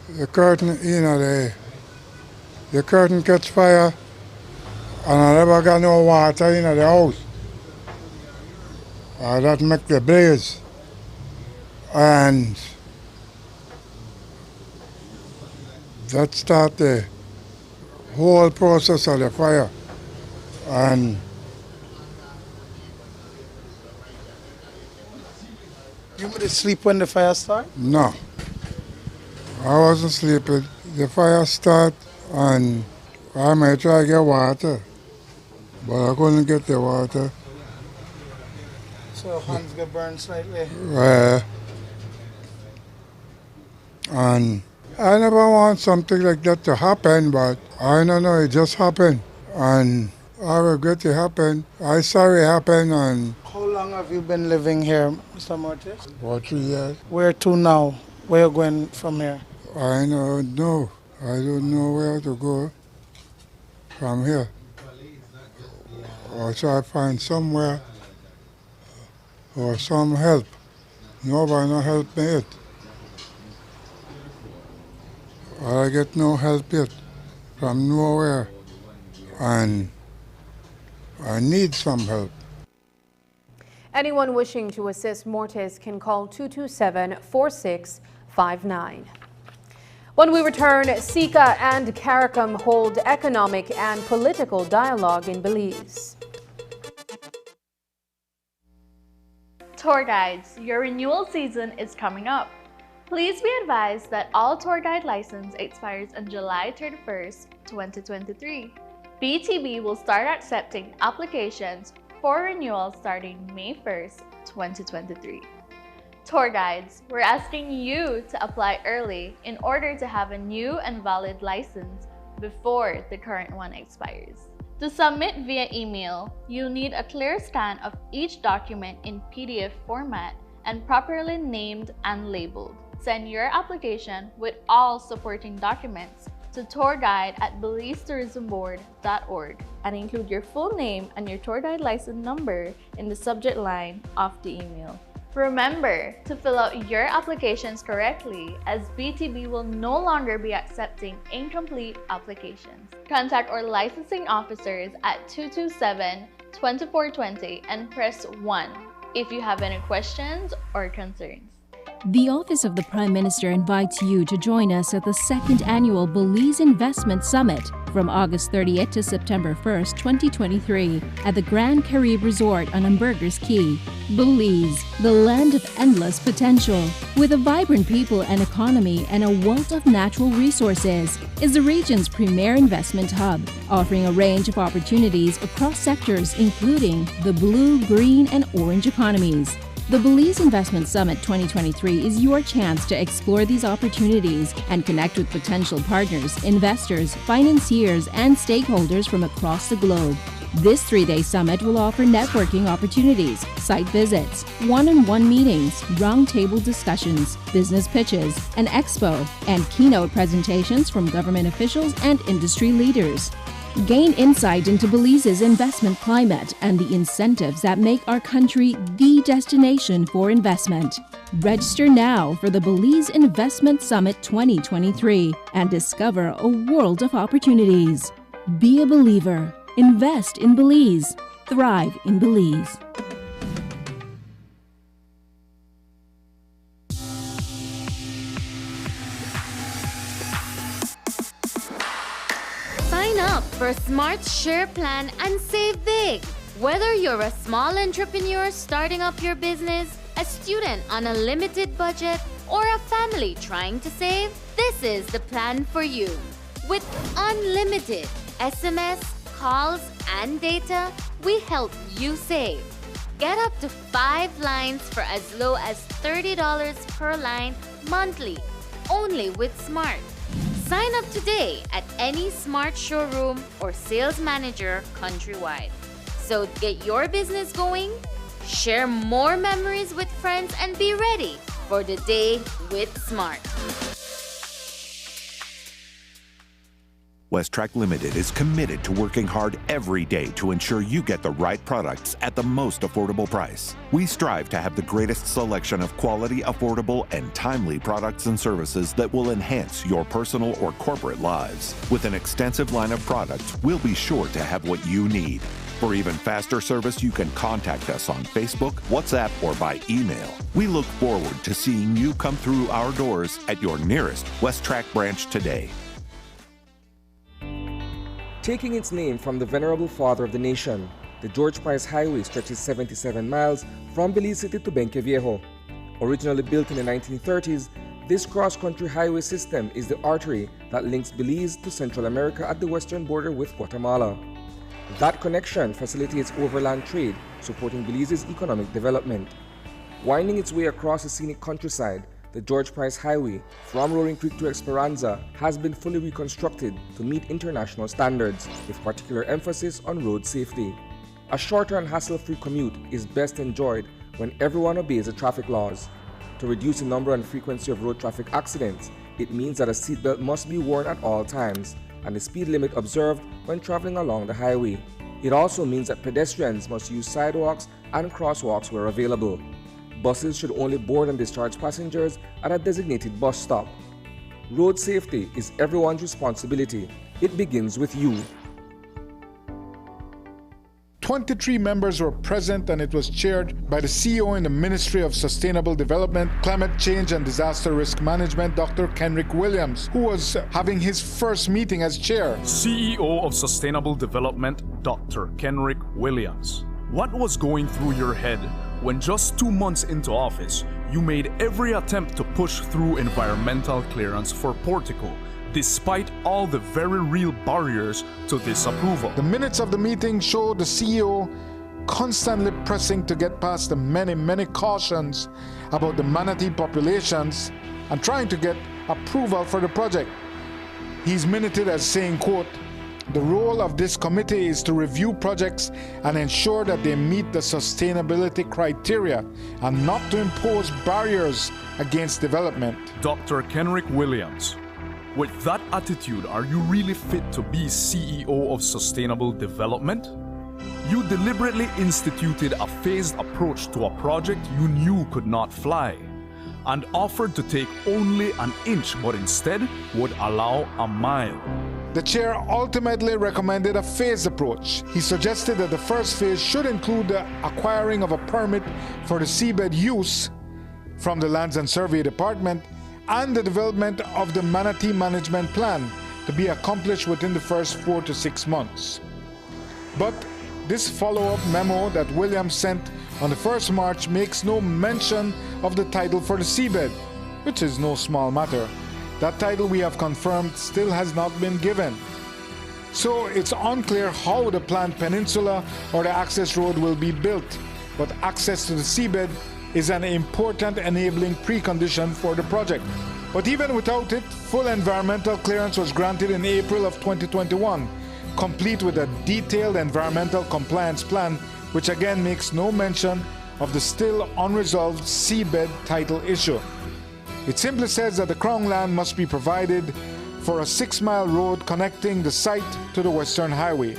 The curtain, the curtain catch fire, and I never got no water in the house. That make the blaze. And that start the whole process of the fire. And You were asleep when the fire started? no, I wasn't sleeping. The fire start and I might try to get water, but I couldn't get the water. So hands get burned slightly. And I never want something like that to happen, but I don't know, it just happened. And I regret it happened. I sorry it happened. And How long have you been living here, Mr. Mortis? for 3 years, Where to now? Where you going from here? I don't know. I don't know where to go from here. Or try to find somewhere or some help. Nobody no help me yet. I get no help yet from nowhere. And I need some help. Anyone wishing to assist Mortis can call 227-4659. When we return, Sika and CARICOM hold economic and political dialogue in Belize. Tour guides, your renewal season is coming up. Please be advised that all tour guide license expires on July 31st, 2023. BTB will start accepting applications for renewal starting May 1st, 2023. Tour guides, we're asking you to apply early in order to have a new and valid license before the current one expires. To submit via email, you'll need a clear scan of each document in PDF format and properly named and labeled. Send your application with all supporting documents to tourguide@BelizeTourismBoard.org and include your full name and your tour guide license number in the subject line of the email. Remember to fill out your applications correctly, as BTB will no longer be accepting incomplete applications. Contact our licensing officers at 227-2420 and press 1 if you have any questions or concerns. The Office of the Prime Minister invites you to join us at the 2nd Annual Belize Investment Summit from August 30th to September 1st, 2023 at the Grand Caribe Resort on Ambergers Key. Belize, the land of endless potential, with a vibrant people and economy and a wealth of natural resources, is the region's premier investment hub, offering a range of opportunities across sectors including the blue, green, and orange economies. The Belize Investment Summit 2023 is your chance to explore these opportunities and connect with potential partners, investors, financiers, and stakeholders from across the globe. This 3-day summit will offer networking opportunities, site visits, one-on-one meetings, roundtable discussions, business pitches, an expo, and keynote presentations from government officials and industry leaders. Gain insight into Belize's investment climate and the incentives that make our country the destination for investment. Register now for the Belize Investment Summit 2023 and discover a world of opportunities. Be a believer. Invest in Belize. Thrive in Belize. up for a smart share plan and save big. Whether you're a small entrepreneur starting up your business, a student on a limited budget, or a family trying to save, this is the plan for you. With unlimited SMS, calls, and data, we help you save. Get up to 5 lines for as low as $30 per line monthly, only with Smart. Sign up today at any Smart showroom or sales manager countrywide. So get your business going, share more memories with friends, and be ready for the day with Smart. Westtrack Limited is committed to working hard every day to ensure you get the right products at the most affordable price. We strive to have the greatest selection of quality, affordable, and timely products and services that will enhance your personal or corporate lives. With an extensive line of products, we'll be sure to have what you need. For even faster service, you can contact us on Facebook, WhatsApp, or by email. We look forward to seeing you come through our doors at your nearest Westtrack branch today. Taking its name from the venerable father of the nation, the George Price Highway stretches 77 miles from Belize City to Benqueviejo. Originally built in the 1930s, this cross-country highway system is the artery that links Belize to Central America at the western border with Guatemala. That connection facilitates overland trade, supporting Belize's economic development. Winding its way across the scenic countryside, the George Price Highway from Roaring Creek to Esperanza has been fully reconstructed to meet international standards, with particular emphasis on road safety. A shorter and hassle-free commute is best enjoyed when everyone obeys the traffic laws. To reduce the number and frequency of road traffic accidents, it means that a seatbelt must be worn at all times, and the speed limit observed when traveling along the highway. It also means that pedestrians must use sidewalks and crosswalks where available. Buses should only board and discharge passengers at a designated bus stop. Road safety is everyone's responsibility. It begins with you. 23 members were present, and it was chaired by the CEO in the Ministry of Sustainable Development, Climate Change and Disaster Risk Management, Dr. Kenrick Williams, who was having his first meeting as chair. CEO of Sustainable Development, Dr. Kenrick Williams. What was going through your head when just 2 months into office, you made every attempt to push through environmental clearance for Portico, despite all the very real barriers to this approval? The minutes of the meeting show the CEO constantly pressing to get past the many cautions about the manatee populations and trying to get approval for the project. He's minuted as saying, quote, "The role of this committee is to review projects and ensure that they meet the sustainability criteria and not to impose barriers against development." Dr. Kenrick Williams, with that attitude, are you really fit to be CEO of Sustainable Development? You deliberately instituted a phased approach to a project you knew could not fly, and offered to take only an inch but instead would allow a mile. The chair ultimately recommended a phased approach. He suggested that the first phase should include the acquiring of a permit for the seabed use from the Lands and Survey Department and the development of the manatee management plan to be accomplished within the first 4 to 6 months. But this follow-up memo that Williams sent on the 1st March makes no mention of the title for the seabed, which is no small matter. That title, we have confirmed, still has not been given. So it's unclear how the planned peninsula or the access road will be built, but access to the seabed is an important enabling precondition for the project. But even without it, full environmental clearance was granted in April of 2021, complete with a detailed environmental compliance plan, which again makes no mention of the still unresolved seabed title issue. It simply says that the Crown land must be provided for a 6-mile road connecting the site to the Western Highway.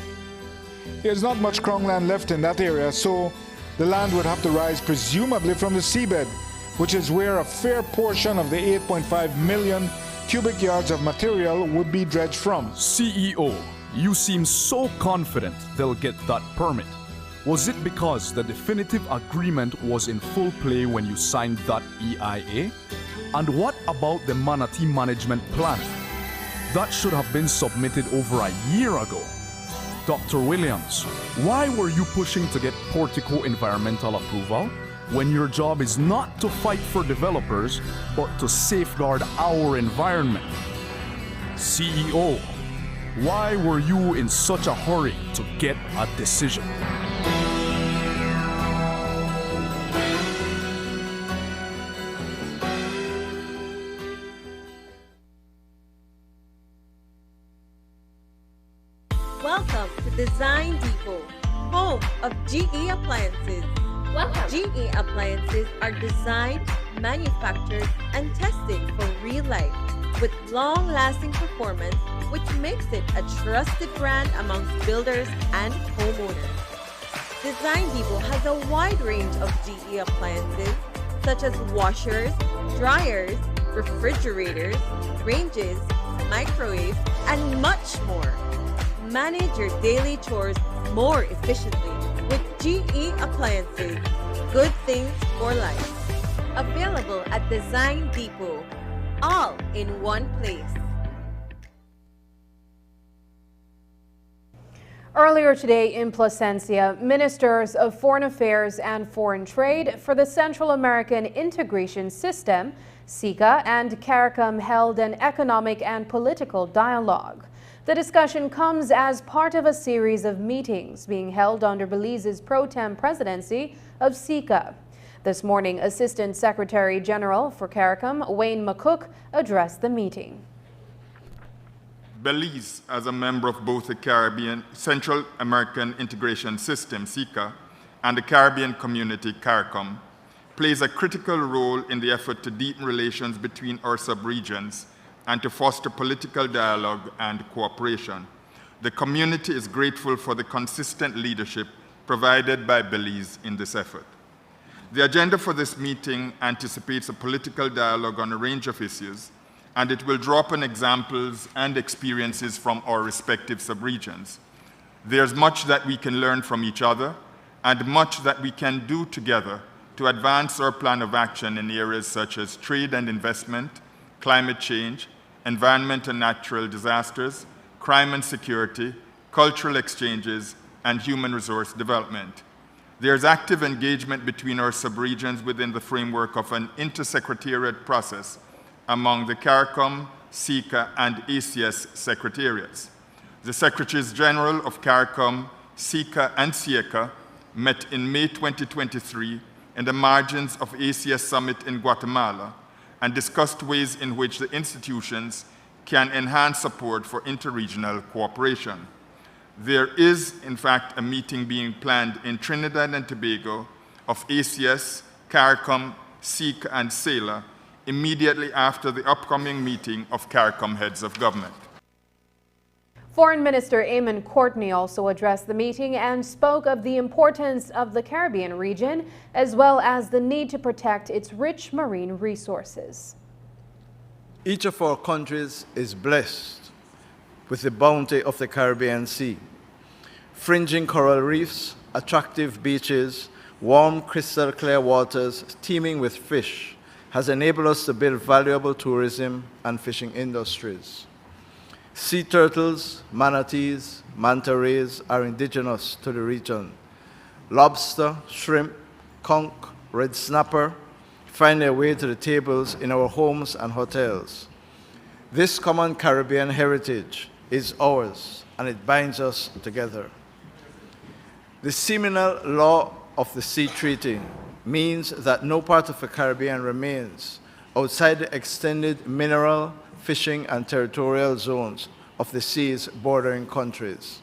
There's not much Crown land left in that area, so the land would have to rise presumably from the seabed, which is where a fair portion of the 8.5 million cubic yards of material would be dredged from. CEO, you seem so confident they'll get that permit. Was it because the definitive agreement was in full play when you signed that EIA? And what about the manatee management plan? That should have been submitted over a year ago. Dr. Williams, why were you pushing to get Portico environmental approval when your job is not to fight for developers, but to safeguard our environment? CEO, why were you in such a hurry to get a decision? Welcome to Design Depot, home of GE appliances. Welcome. GE appliances are designed, manufactured, and tested for real life with long-lasting performance, which makes it a trusted brand amongst builders and homeowners. Design Depot has a wide range of GE appliances such as washers, dryers, refrigerators, ranges, microwaves, and much more. Manage your daily chores more efficiently with GE appliances. Good things for life. Available at Design Depot, all in one place. Earlier today in Placencia, ministers of Foreign Affairs and Foreign Trade for the Central American Integration System, SICA, and CARICOM held an economic and political dialogue. The discussion comes as part of a series of meetings being held under Belize's pro tem presidency of SICA. This morning, Assistant Secretary General for CARICOM, Wayne McCook, addressed the meeting. Belize, as a member of both the Caribbean Central American Integration System, SICA, and the Caribbean Community, CARICOM, plays a critical role in the effort to deepen relations between our subregions and to foster political dialogue and cooperation. The community is grateful for the consistent leadership provided by Belize in this effort. The agenda for this meeting anticipates a political dialogue on a range of issues, and it will draw upon examples and experiences from our respective subregions. There's much that we can learn from each other, and much that we can do together to advance our plan of action in areas such as trade and investment, climate change, environment and natural disasters, crime and security, cultural exchanges, and human resource development. There's active engagement between our subregions within the framework of an intersecretariat process among the CARICOM, SICA, and ACS secretariats. The Secretaries General of CARICOM, SICA, and SIECA met in May 2023 in the margins of ACS Summit in Guatemala and discussed ways in which the institutions can enhance support for interregional cooperation. There is, in fact, a meeting being planned in Trinidad and Tobago of ACS, CARICOM, SICA, and SAILA immediately after the upcoming meeting of CARICOM heads of government. Foreign Minister Eamon Courtney also addressed the meeting and spoke of the importance of the Caribbean region, as well as the need to protect its rich marine resources. Each of our countries is blessed with the bounty of the Caribbean Sea. Fringing coral reefs, attractive beaches, warm crystal clear waters teeming with fish has enabled us to build valuable tourism and fishing industries. Sea turtles, manatees, manta rays are indigenous to the region. Lobster, shrimp, conch, red snapper find their way to the tables in our homes and hotels. This common Caribbean heritage is ours, and it binds us together. The seminal law of the Sea Treaty means that no part of the Caribbean remains outside the extended mineral, fishing, and territorial zones of the seas bordering countries.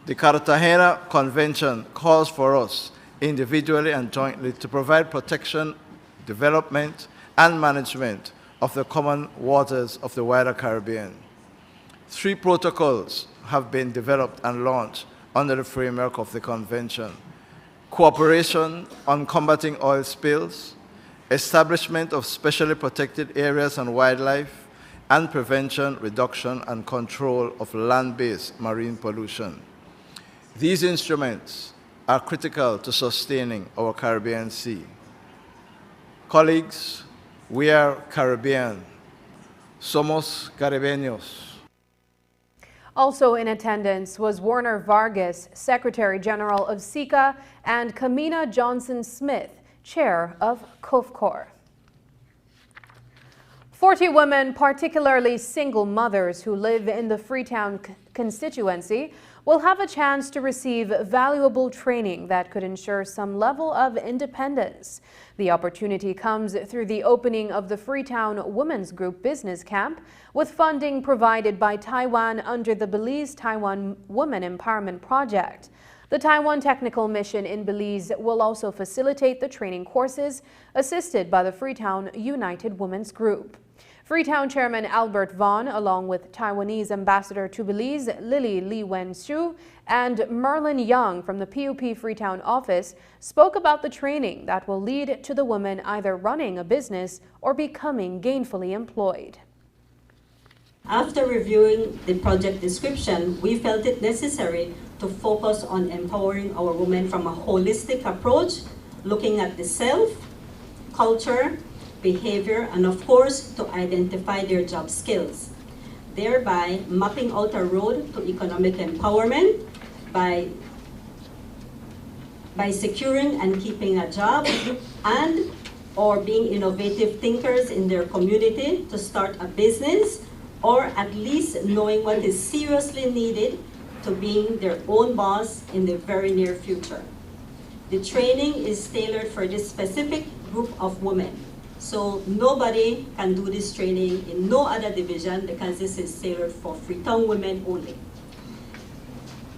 The Cartagena Convention calls for us, individually and jointly, to provide protection, development, and management of the common waters of the wider Caribbean. 3 protocols have been developed and launched under the framework of the convention: cooperation on combating oil spills, establishment of specially protected areas and wildlife, and prevention, reduction, and control of land-based marine pollution. These instruments are critical to sustaining our Caribbean Sea. Colleagues, we are Caribbean. Somos caribeños. Also in attendance was Werner Vargas, Secretary General of SICA, and Kamina Johnson-Smith, Chair of COFCOR. 40 women, particularly single mothers who live in the Freetown constituency, will have a chance to receive valuable training that could ensure some level of independence. The opportunity comes through the opening of the Freetown Women's Group Business Camp, with funding provided by Taiwan under the Belize Taiwan Women Empowerment Project. The Taiwan Technical Mission in Belize will also facilitate the training courses, assisted by the Freetown United Women's Group. Freetown Chairman Albert Vaughn, along with Taiwanese Ambassador to Belize Lily Lee Wen-Shu and Merlin Young from the PUP Freetown office, spoke about the training that will lead to the women either running a business or becoming gainfully employed. After reviewing the project description, we felt it necessary to focus on empowering our women from a holistic approach, looking at the self, culture, behavior, and of course, to identify their job skills, thereby mapping out a road to economic empowerment by securing and keeping a job and or being innovative thinkers in their community to start a business, or at least knowing what is seriously needed to being their own boss in the very near future. The training is tailored for this specific group of women. So nobody can do this training in no other division because this is tailored for Freetown women only.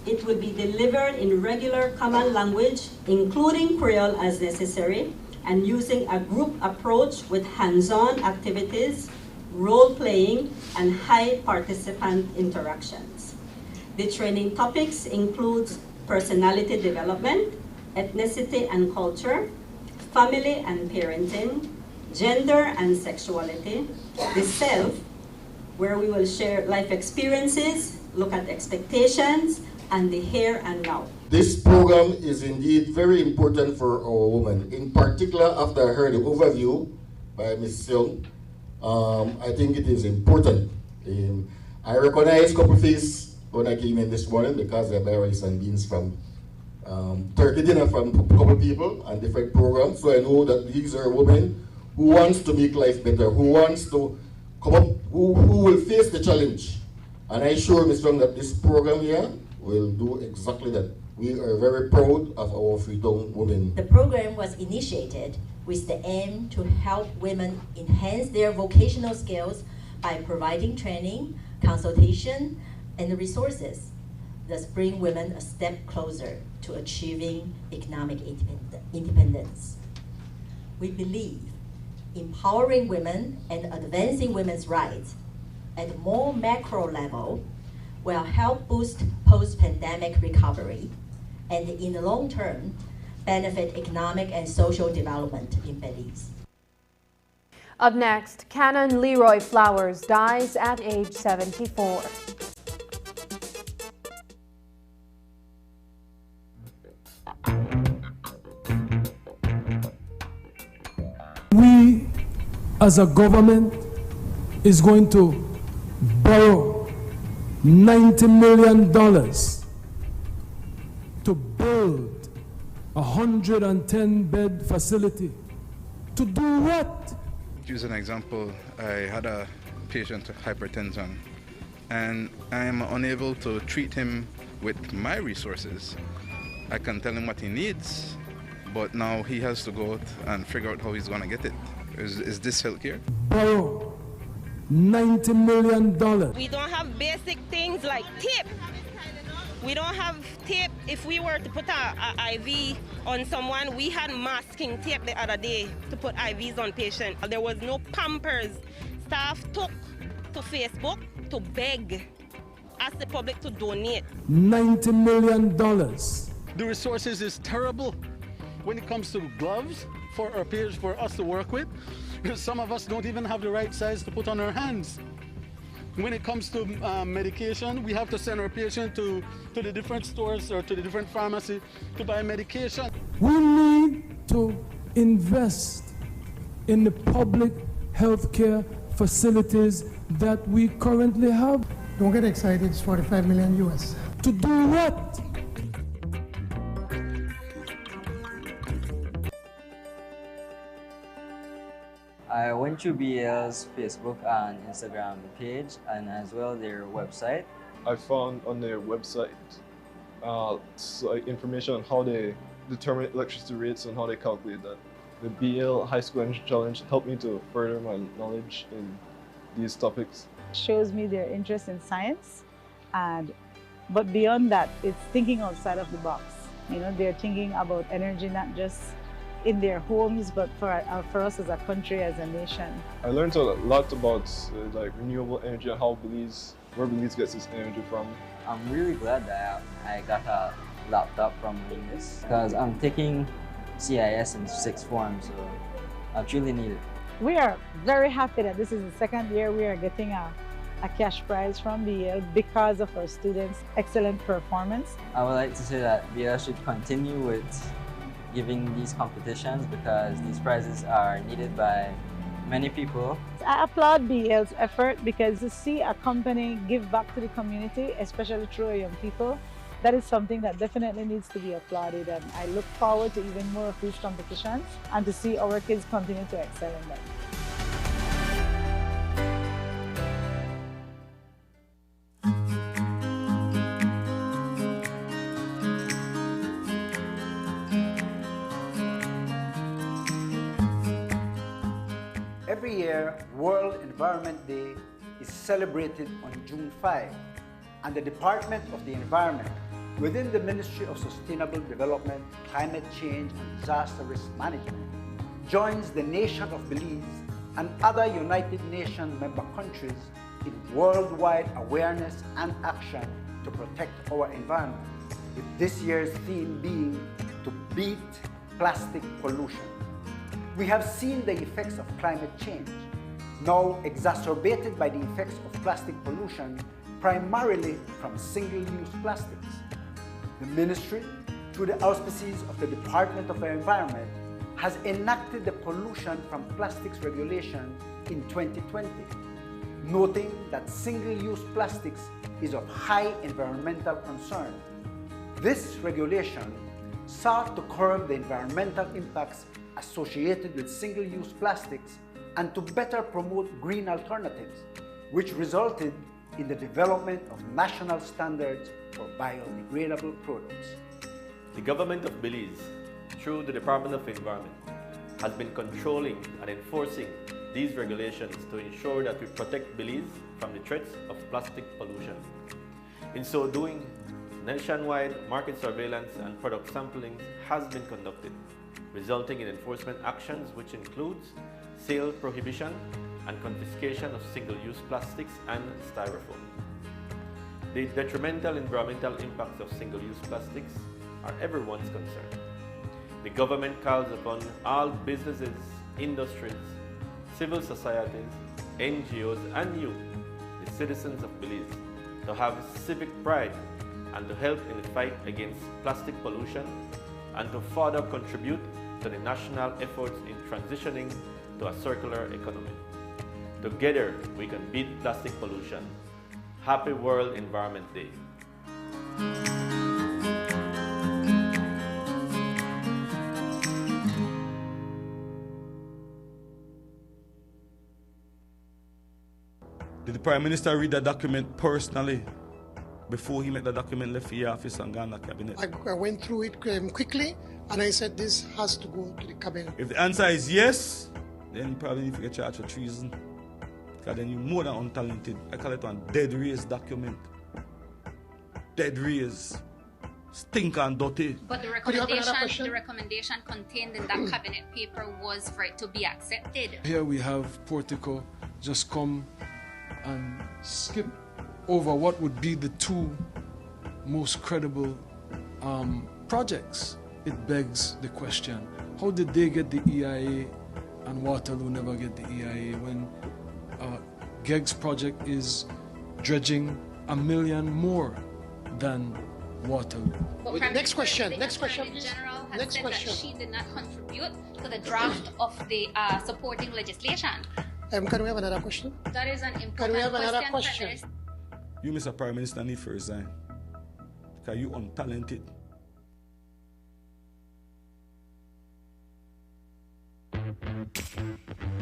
It will be delivered in regular common language, including Creole as necessary, and using a group approach with hands-on activities, role-playing, and high participant interactions. The training topics include personality development, ethnicity and culture, family and parenting, gender and sexuality, the self, where we will share life experiences, look at expectations, and the here and now. This program is indeed very important for our women. In particular, after I heard the overview by Ms. Young, I think it is important. I recognize a couple faces when I came in this morning because I buy rice and beans from turkey dinner from a couple people and different programs. So I know that these are women who wants to make life better, who wants to come up, who will face the challenge. And I assure Ms. Young that this program here will do exactly that. We are very proud of our Freetown women. The program was initiated with the aim to help women enhance their vocational skills by providing training, consultation, and resources, thus bring women a step closer to achieving economic independence. We believe empowering women and advancing women's rights at a more macro level will help boost post-pandemic recovery and in the long term benefit economic and social development in Belize. Up next, Canon Leroy Flowers dies at age 74. We, as a government, is going to borrow $90 million to build a 110-bed facility. To do what? Use an example, I had a patient with hypertension and I am unable to treat him with my resources. I can tell him what he needs, but now he has to go out and figure out how he's going to get it. Is this healthcare? Borrow $90 million. We don't have basic things like tip. We don't have tape. If we were to put a IV on someone, we had masking tape the other day to put IVs on patients. There was no Pampers. Staff took to Facebook to beg, ask the public to donate. $90 million. The resources is terrible when it comes to gloves for our peers, for us to work with. Some of us don't even have the right size to put on our hands. When it comes to medication, we have to send our patient to the different stores or to the different pharmacy to buy medication. We need to invest in the public healthcare facilities that we currently have. Don't get excited, it's 45 million US. To do what? I went through BL's Facebook and Instagram page and as well their website. I found on their website information on how they determine electricity rates and how they calculate that. The BL High School Energy Challenge helped me to further my knowledge in these topics. Shows me their interest in science, but beyond that, it's thinking outside of the box. You know, they're thinking about energy not just in their homes, but for us as a country, as a nation. I learned a lot about like renewable energy and how where Belize gets its energy from. I'm really glad that I got a laptop from doing this because I'm taking CIS in 6th form, so I truly need it. We are very happy that this is the second year we are getting a cash prize from BL because of our students' excellent performance. I would like to say that BL should continue with giving these competitions because these prizes are needed by many people. I applaud BL's effort because to see a company give back to the community, especially through our young people, that is something that definitely needs to be applauded, and I look forward to even more of these competitions and to see our kids continue to excel in them. Every year, World Environment Day is celebrated on June 5, and the Department of the Environment, within the Ministry of Sustainable Development, Climate Change and Disaster Risk Management, joins the nation of Belize and other United Nations member countries in worldwide awareness and action to protect our environment, with this year's theme being to beat plastic pollution. We have seen the effects of climate change, now exacerbated by the effects of plastic pollution, primarily from single-use plastics. The Ministry, through the auspices of the Department of the Environment, has enacted the pollution from plastics regulation in 2020, noting that single-use plastics is of high environmental concern. This regulation sought to curb the environmental impacts associated with single-use plastics and to better promote green alternatives, which resulted in the development of national standards for biodegradable products. The government of Belize, through the Department of Environment, has been controlling and enforcing these regulations to ensure that we protect Belize from the threats of plastic pollution. In so doing, nationwide market surveillance and product sampling has been conducted, resulting in enforcement actions which includes sale prohibition and confiscation of single-use plastics and styrofoam. The detrimental environmental impacts of single-use plastics are everyone's concern. The government calls upon all businesses, industries, civil societies, NGOs, and you, the citizens of Belize, to have civic pride and to help in the fight against plastic pollution and to further contribute to the national efforts in transitioning to a circular economy. Together, we can beat plastic pollution. Happy World Environment Day. Did the Prime Minister read the document personally before he made the document left the office and gone to the cabinet? I went through it quickly and I said this has to go to the cabinet. If the answer is yes, then you probably need to get charged for treason. Because then you're more than untalented. I call it a dead race document. Dead race. Stink and dirty. But the recommendation contained in that cabinet paper was for it to be accepted. Here we have Portico just come and skip over what would be the two most credible projects. It begs the question, how did they get the EIA and Waterloo never get the EIA when Geg's project is dredging 1 million more than Waterloo? But next question. Next question. General has said that she did not contribute to the draft of the supporting legislation. Can we have another question? That is an important Can we have another question? You, Mr. Prime Minister, need to resign. Because you untalented.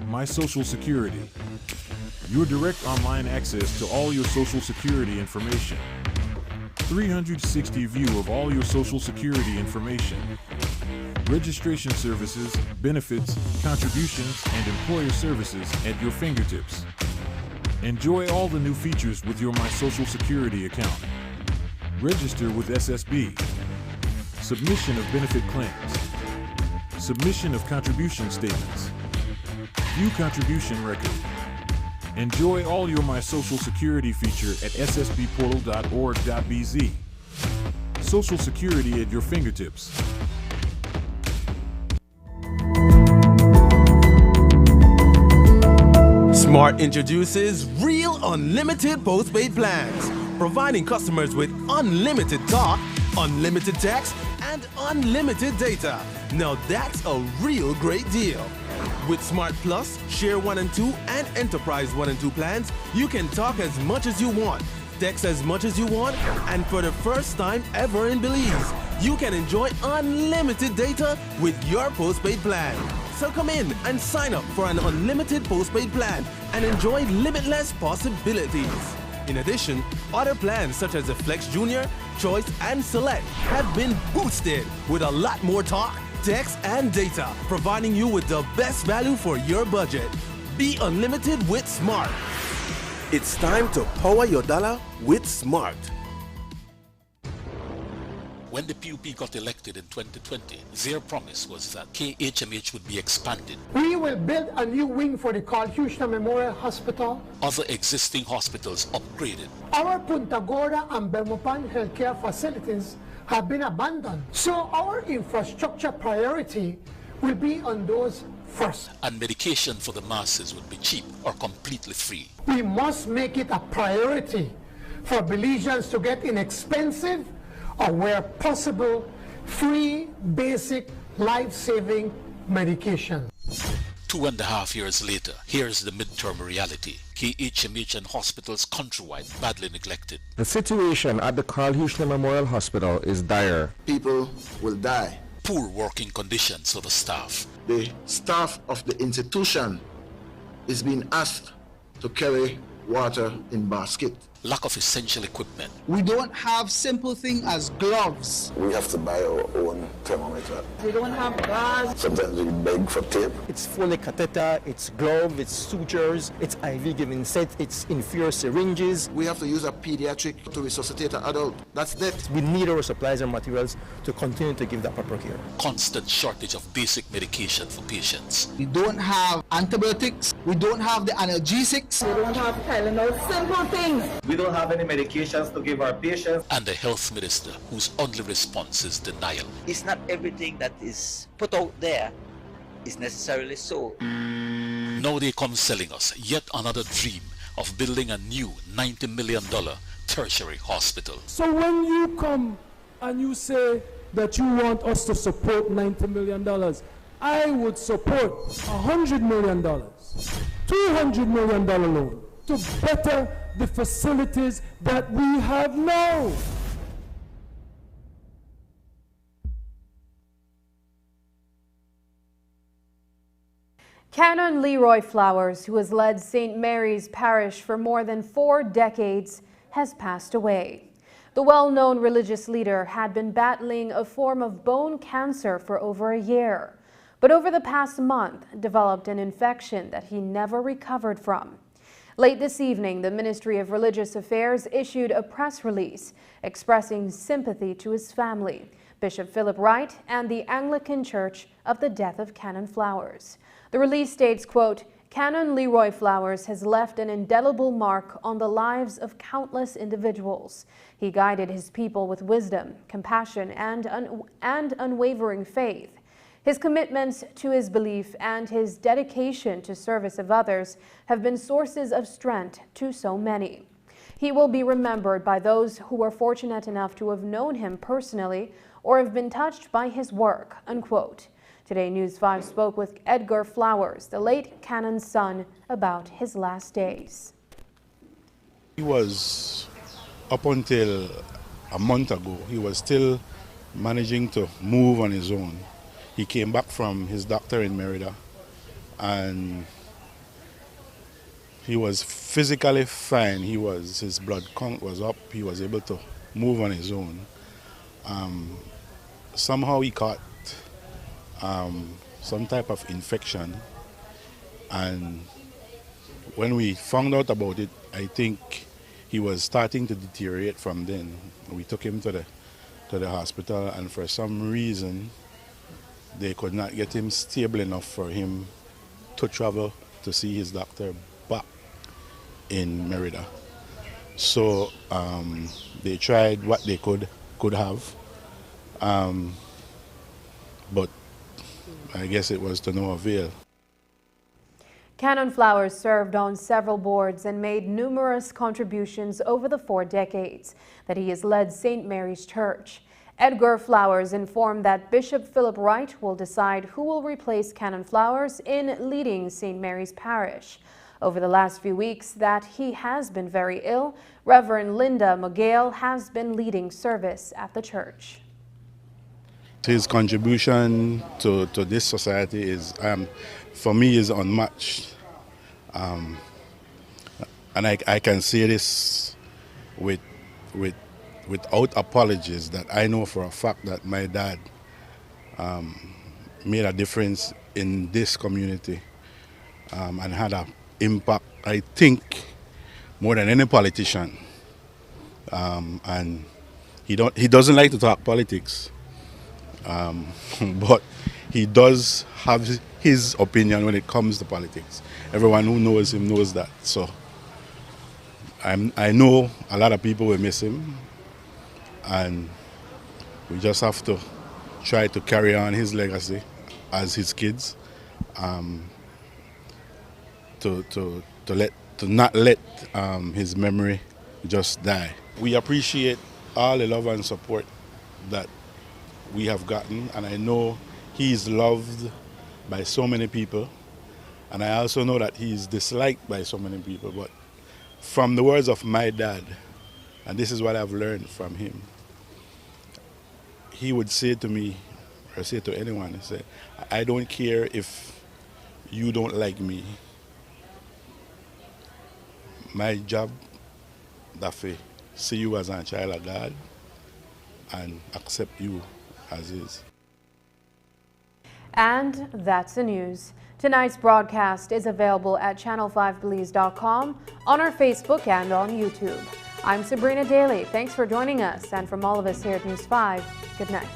My Social Security. Your direct online access to all your Social Security information. 360 view of all your Social Security information. Registration services, benefits, contributions, and employer services at your fingertips. Enjoy all the new features with your My Social Security account. Register with SSB. Submission of benefit claims. Submission of contribution statements. View contribution record. Enjoy all your My Social Security feature at ssbportal.org.bz. Social Security at your fingertips. Smart introduces Real Unlimited Postpaid Plans, providing customers with unlimited talk, unlimited text, and unlimited data. Now that's a real great deal. With Smart Plus, Share 1 and 2, and Enterprise 1 and 2 plans, you can talk as much as you want, text as much as you want, and for the first time ever in Belize, you can enjoy unlimited data with your postpaid plan. So come in and sign up for an unlimited postpaid plan and enjoy limitless possibilities. In addition, other plans such as the Flex Junior, Choice, and Select have been boosted with a lot more talk, text, and data, providing you with the best value for your budget. Be unlimited with Smart. It's time to power your dollar with Smart. When the PUP got elected in 2020, their promise was that KHMH would be expanded. We will build a new wing for the Carl Hushna Memorial Hospital. Other existing hospitals upgraded. Our Punta Gorda and Belmopan healthcare facilities have been abandoned. So our infrastructure priority will be on those first. And medication for the masses would be cheap or completely free. We must make it a priority for Belizeans to get inexpensive or where possible, free, basic, life-saving medication. 2.5 years later, here's the midterm reality. KHMH and hospitals countrywide badly neglected. The situation at the Carl Hushna Memorial Hospital is dire. People will die. Poor working conditions for the staff. The staff of the institution is being asked to carry water in basket. Lack of essential equipment. We don't have simple things as gloves. We have to buy our own thermometer. We don't have gauze. Sometimes we beg for tape. It's fully catheter, it's glove, it's sutures, it's IV giving set, it's inferior syringes. We have to use a pediatric to resuscitate an adult. That's it. We need our supplies and materials to continue to give that proper care. Constant shortage of basic medication for patients. We don't have antibiotics. We don't have the analgesics. We don't have Tylenol. Simple things. We don't have any medications to give our patients. And the health minister, whose only response is denial. It's not everything that is put out there is necessarily so. Now they come selling us yet another dream of building a new $90 million tertiary hospital. So when you come and you say that you want us to support $90 million, I would support $100 million, $200 million loan to better the facilities that we have now. Canon Leroy Flowers, who has led St. Mary's Parish for more than 4 decades, has passed away. The well-known religious leader had been battling a form of bone cancer for over a year, but over the past month developed an infection that he never recovered from. Late this evening, the Ministry of Religious Affairs issued a press release expressing sympathy to his family, Bishop Philip Wright, and the Anglican Church of the death of Canon Flowers. The release states, quote, Canon Leroy Flowers has left an indelible mark on the lives of countless individuals. He guided his people with wisdom, compassion, and unwavering faith. His commitments to his belief and his dedication to service of others have been sources of strength to so many. He will be remembered by those who were fortunate enough to have known him personally or have been touched by his work, unquote. Today, News 5 spoke with Edgar Flowers, the late Canon's son, about his last days. He was up until a month ago, he was still managing to move on his own. He came back from his doctor in Merida, and he was physically fine. His blood count was up. He was able to move on his own. Somehow he caught some type of infection, and when we found out about it, I think he was starting to deteriorate from then. We took him to the hospital, and for some reason they could not get him stable enough for him to travel to see his doctor back in Merida. So they tried what they could have, but I guess it was to no avail. Canon Flowers served on several boards and made numerous contributions over the 4 decades that he has led St. Mary's Church. Edgar Flowers informed that Bishop Philip Wright will decide who will replace Canon Flowers in leading St. Mary's Parish. Over the last few weeks that he has been very ill, Reverend Linda McGale has been leading service at the church. His contribution to this society is, for me, is unmatched. And I can say this without apologies, that I know for a fact that my dad made a difference in this community and had an impact, I think, more than any politician. And he doesn't like to talk politics, but he does have his opinion when it comes to politics. Everyone who knows him knows that. So I know a lot of people will miss him, and we just have to try to carry on his legacy as his kids, to not let his memory just die. We appreciate all the love and support that we have gotten, and I know he's loved by so many people, and I also know that he's disliked by so many people. But from the words of my dad, and this is what I've learned from him, he would say to me, or say to anyone, he said, I don't care if you don't like me. My job is to see you as a child of God and accept you as is. And that's the news. Tonight's broadcast is available at channel5belize.com, on our Facebook and on YouTube. I'm Sabrina Daly. Thanks for joining us, and from all of us here at News 5, good night.